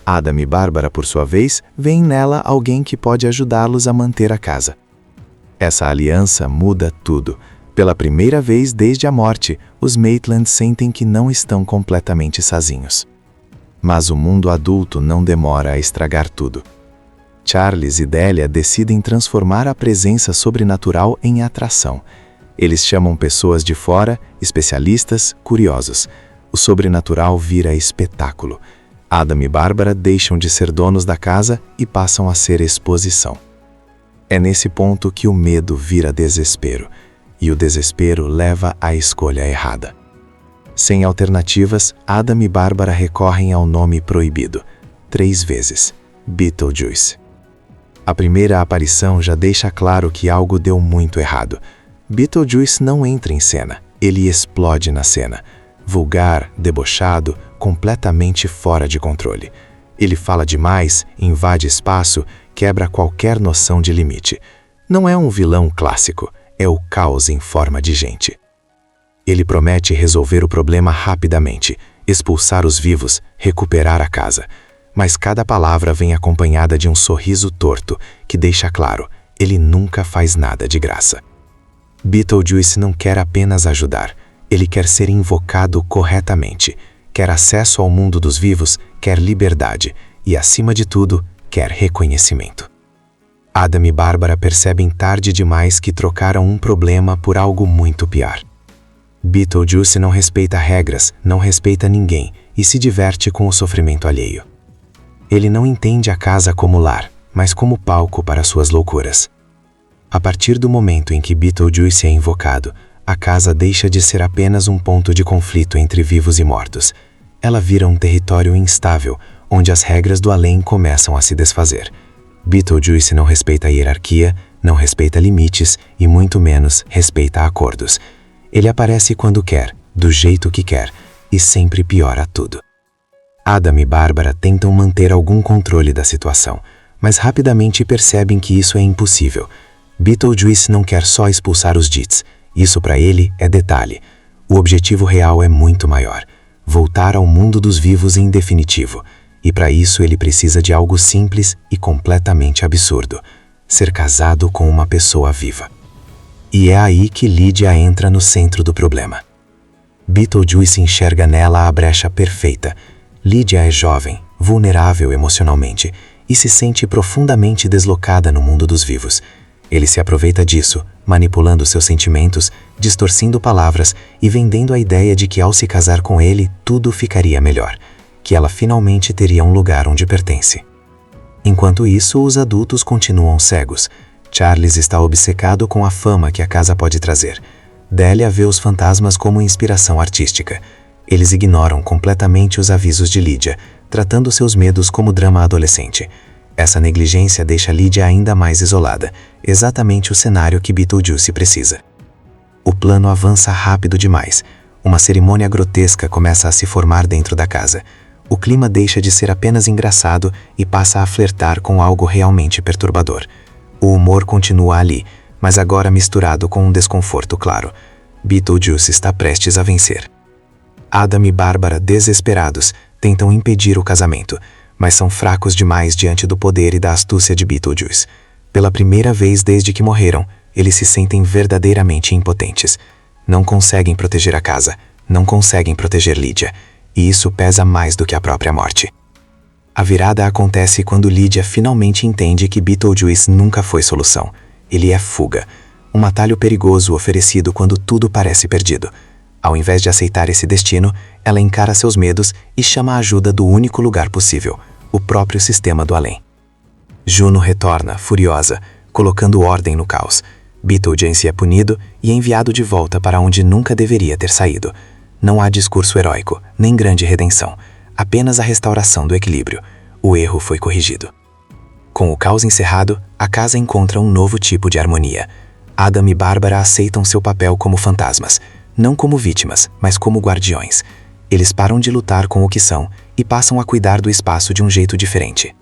Adam e Bárbara, por sua vez, veem nela alguém que pode ajudá-los a manter a casa. Essa aliança muda tudo. Pela primeira vez desde a morte, os Maitland sentem que não estão completamente sozinhos. Mas o mundo adulto não demora a estragar tudo. Charles e Delia decidem transformar a presença sobrenatural em atração. Eles chamam pessoas de fora, especialistas, curiosos. O sobrenatural vira espetáculo. Adam e Bárbara deixam de ser donos da casa e passam a ser exposição. É nesse ponto que o medo vira desespero. E o desespero leva à escolha errada. Sem alternativas, Adam e Bárbara recorrem ao nome proibido, 3 vezes: Beetlejuice. A primeira aparição já deixa claro que algo deu muito errado. Beetlejuice não entra em cena, ele explode na cena. Vulgar, debochado, completamente fora de controle. Ele fala demais, invade espaço, quebra qualquer noção de limite. Não é um vilão clássico. É o caos em forma de gente. Ele promete resolver o problema rapidamente, expulsar os vivos, recuperar a casa. Mas cada palavra vem acompanhada de um sorriso torto, que deixa claro, ele nunca faz nada de graça. Beetlejuice não quer apenas ajudar, ele quer ser invocado corretamente, quer acesso ao mundo dos vivos, quer liberdade e, acima de tudo, quer reconhecimento. Adam e Bárbara percebem tarde demais que trocaram um problema por algo muito pior. Beetlejuice não respeita regras, não respeita ninguém e se diverte com o sofrimento alheio. Ele não entende a casa como lar, mas como palco para suas loucuras. A partir do momento em que Beetlejuice é invocado, a casa deixa de ser apenas um ponto de conflito entre vivos e mortos. Ela vira um território instável, onde as regras do além começam a se desfazer. Beetlejuice não respeita a hierarquia, não respeita limites e muito menos respeita acordos. Ele aparece quando quer, do jeito que quer, e sempre piora tudo. Adam e Bárbara tentam manter algum controle da situação, mas rapidamente percebem que isso é impossível. Beetlejuice não quer só expulsar os Dits, isso para ele é detalhe. O objetivo real é muito maior, voltar ao mundo dos vivos em definitivo, e para isso ele precisa de algo simples e completamente absurdo: ser casado com uma pessoa viva. E é aí que Lydia entra no centro do problema. Beetlejuice enxerga nela a brecha perfeita. Lydia é jovem, vulnerável emocionalmente e se sente profundamente deslocada no mundo dos vivos. Ele se aproveita disso, manipulando seus sentimentos, distorcendo palavras e vendendo a ideia de que ao se casar com ele tudo ficaria melhor, que ela finalmente teria um lugar onde pertence. Enquanto isso, os adultos continuam cegos. Charles está obcecado com a fama que a casa pode trazer. Delia vê os fantasmas como inspiração artística. Eles ignoram completamente os avisos de Lydia, tratando seus medos como drama adolescente. Essa negligência deixa Lydia ainda mais isolada, exatamente o cenário que Beetlejuice precisa. O plano avança rápido demais. Uma cerimônia grotesca começa a se formar dentro da casa. O clima deixa de ser apenas engraçado e passa a flertar com algo realmente perturbador. O humor continua ali, mas agora misturado com um desconforto claro. Beetlejuice está prestes a vencer. Adam e Bárbara, desesperados, tentam impedir o casamento, mas são fracos demais diante do poder e da astúcia de Beetlejuice. Pela primeira vez desde que morreram, eles se sentem verdadeiramente impotentes. Não conseguem proteger a casa, não conseguem proteger Lydia, e isso pesa mais do que a própria morte. A virada acontece quando Lydia finalmente entende que Beetlejuice nunca foi solução. Ele é fuga, um atalho perigoso oferecido quando tudo parece perdido. Ao invés de aceitar esse destino, ela encara seus medos e chama a ajuda do único lugar possível, o próprio sistema do além. Juno retorna, furiosa, colocando ordem no caos. Beetlejuice é punido e enviado de volta para onde nunca deveria ter saído. Não há discurso heróico, nem grande redenção, apenas a restauração do equilíbrio. O erro foi corrigido. Com o caos encerrado, a casa encontra um novo tipo de harmonia. Adam e Bárbara aceitam seu papel como fantasmas, não como vítimas, mas como guardiões. Eles param de lutar com o que são e passam a cuidar do espaço de um jeito diferente.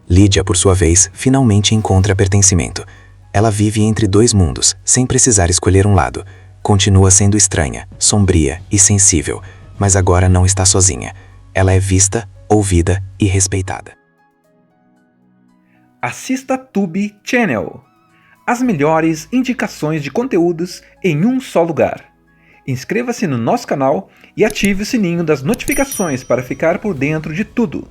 Lydia, por sua vez, finalmente encontra pertencimento. Ela vive entre dois mundos, sem precisar escolher um lado. Continua sendo estranha, sombria e sensível, mas agora não está sozinha. Ela é vista, ouvida e respeitada. Assista Tube Channel. As melhores indicações de conteúdos em um só lugar. Inscreva-se no nosso canal e ative o sininho das notificações para ficar por dentro de tudo.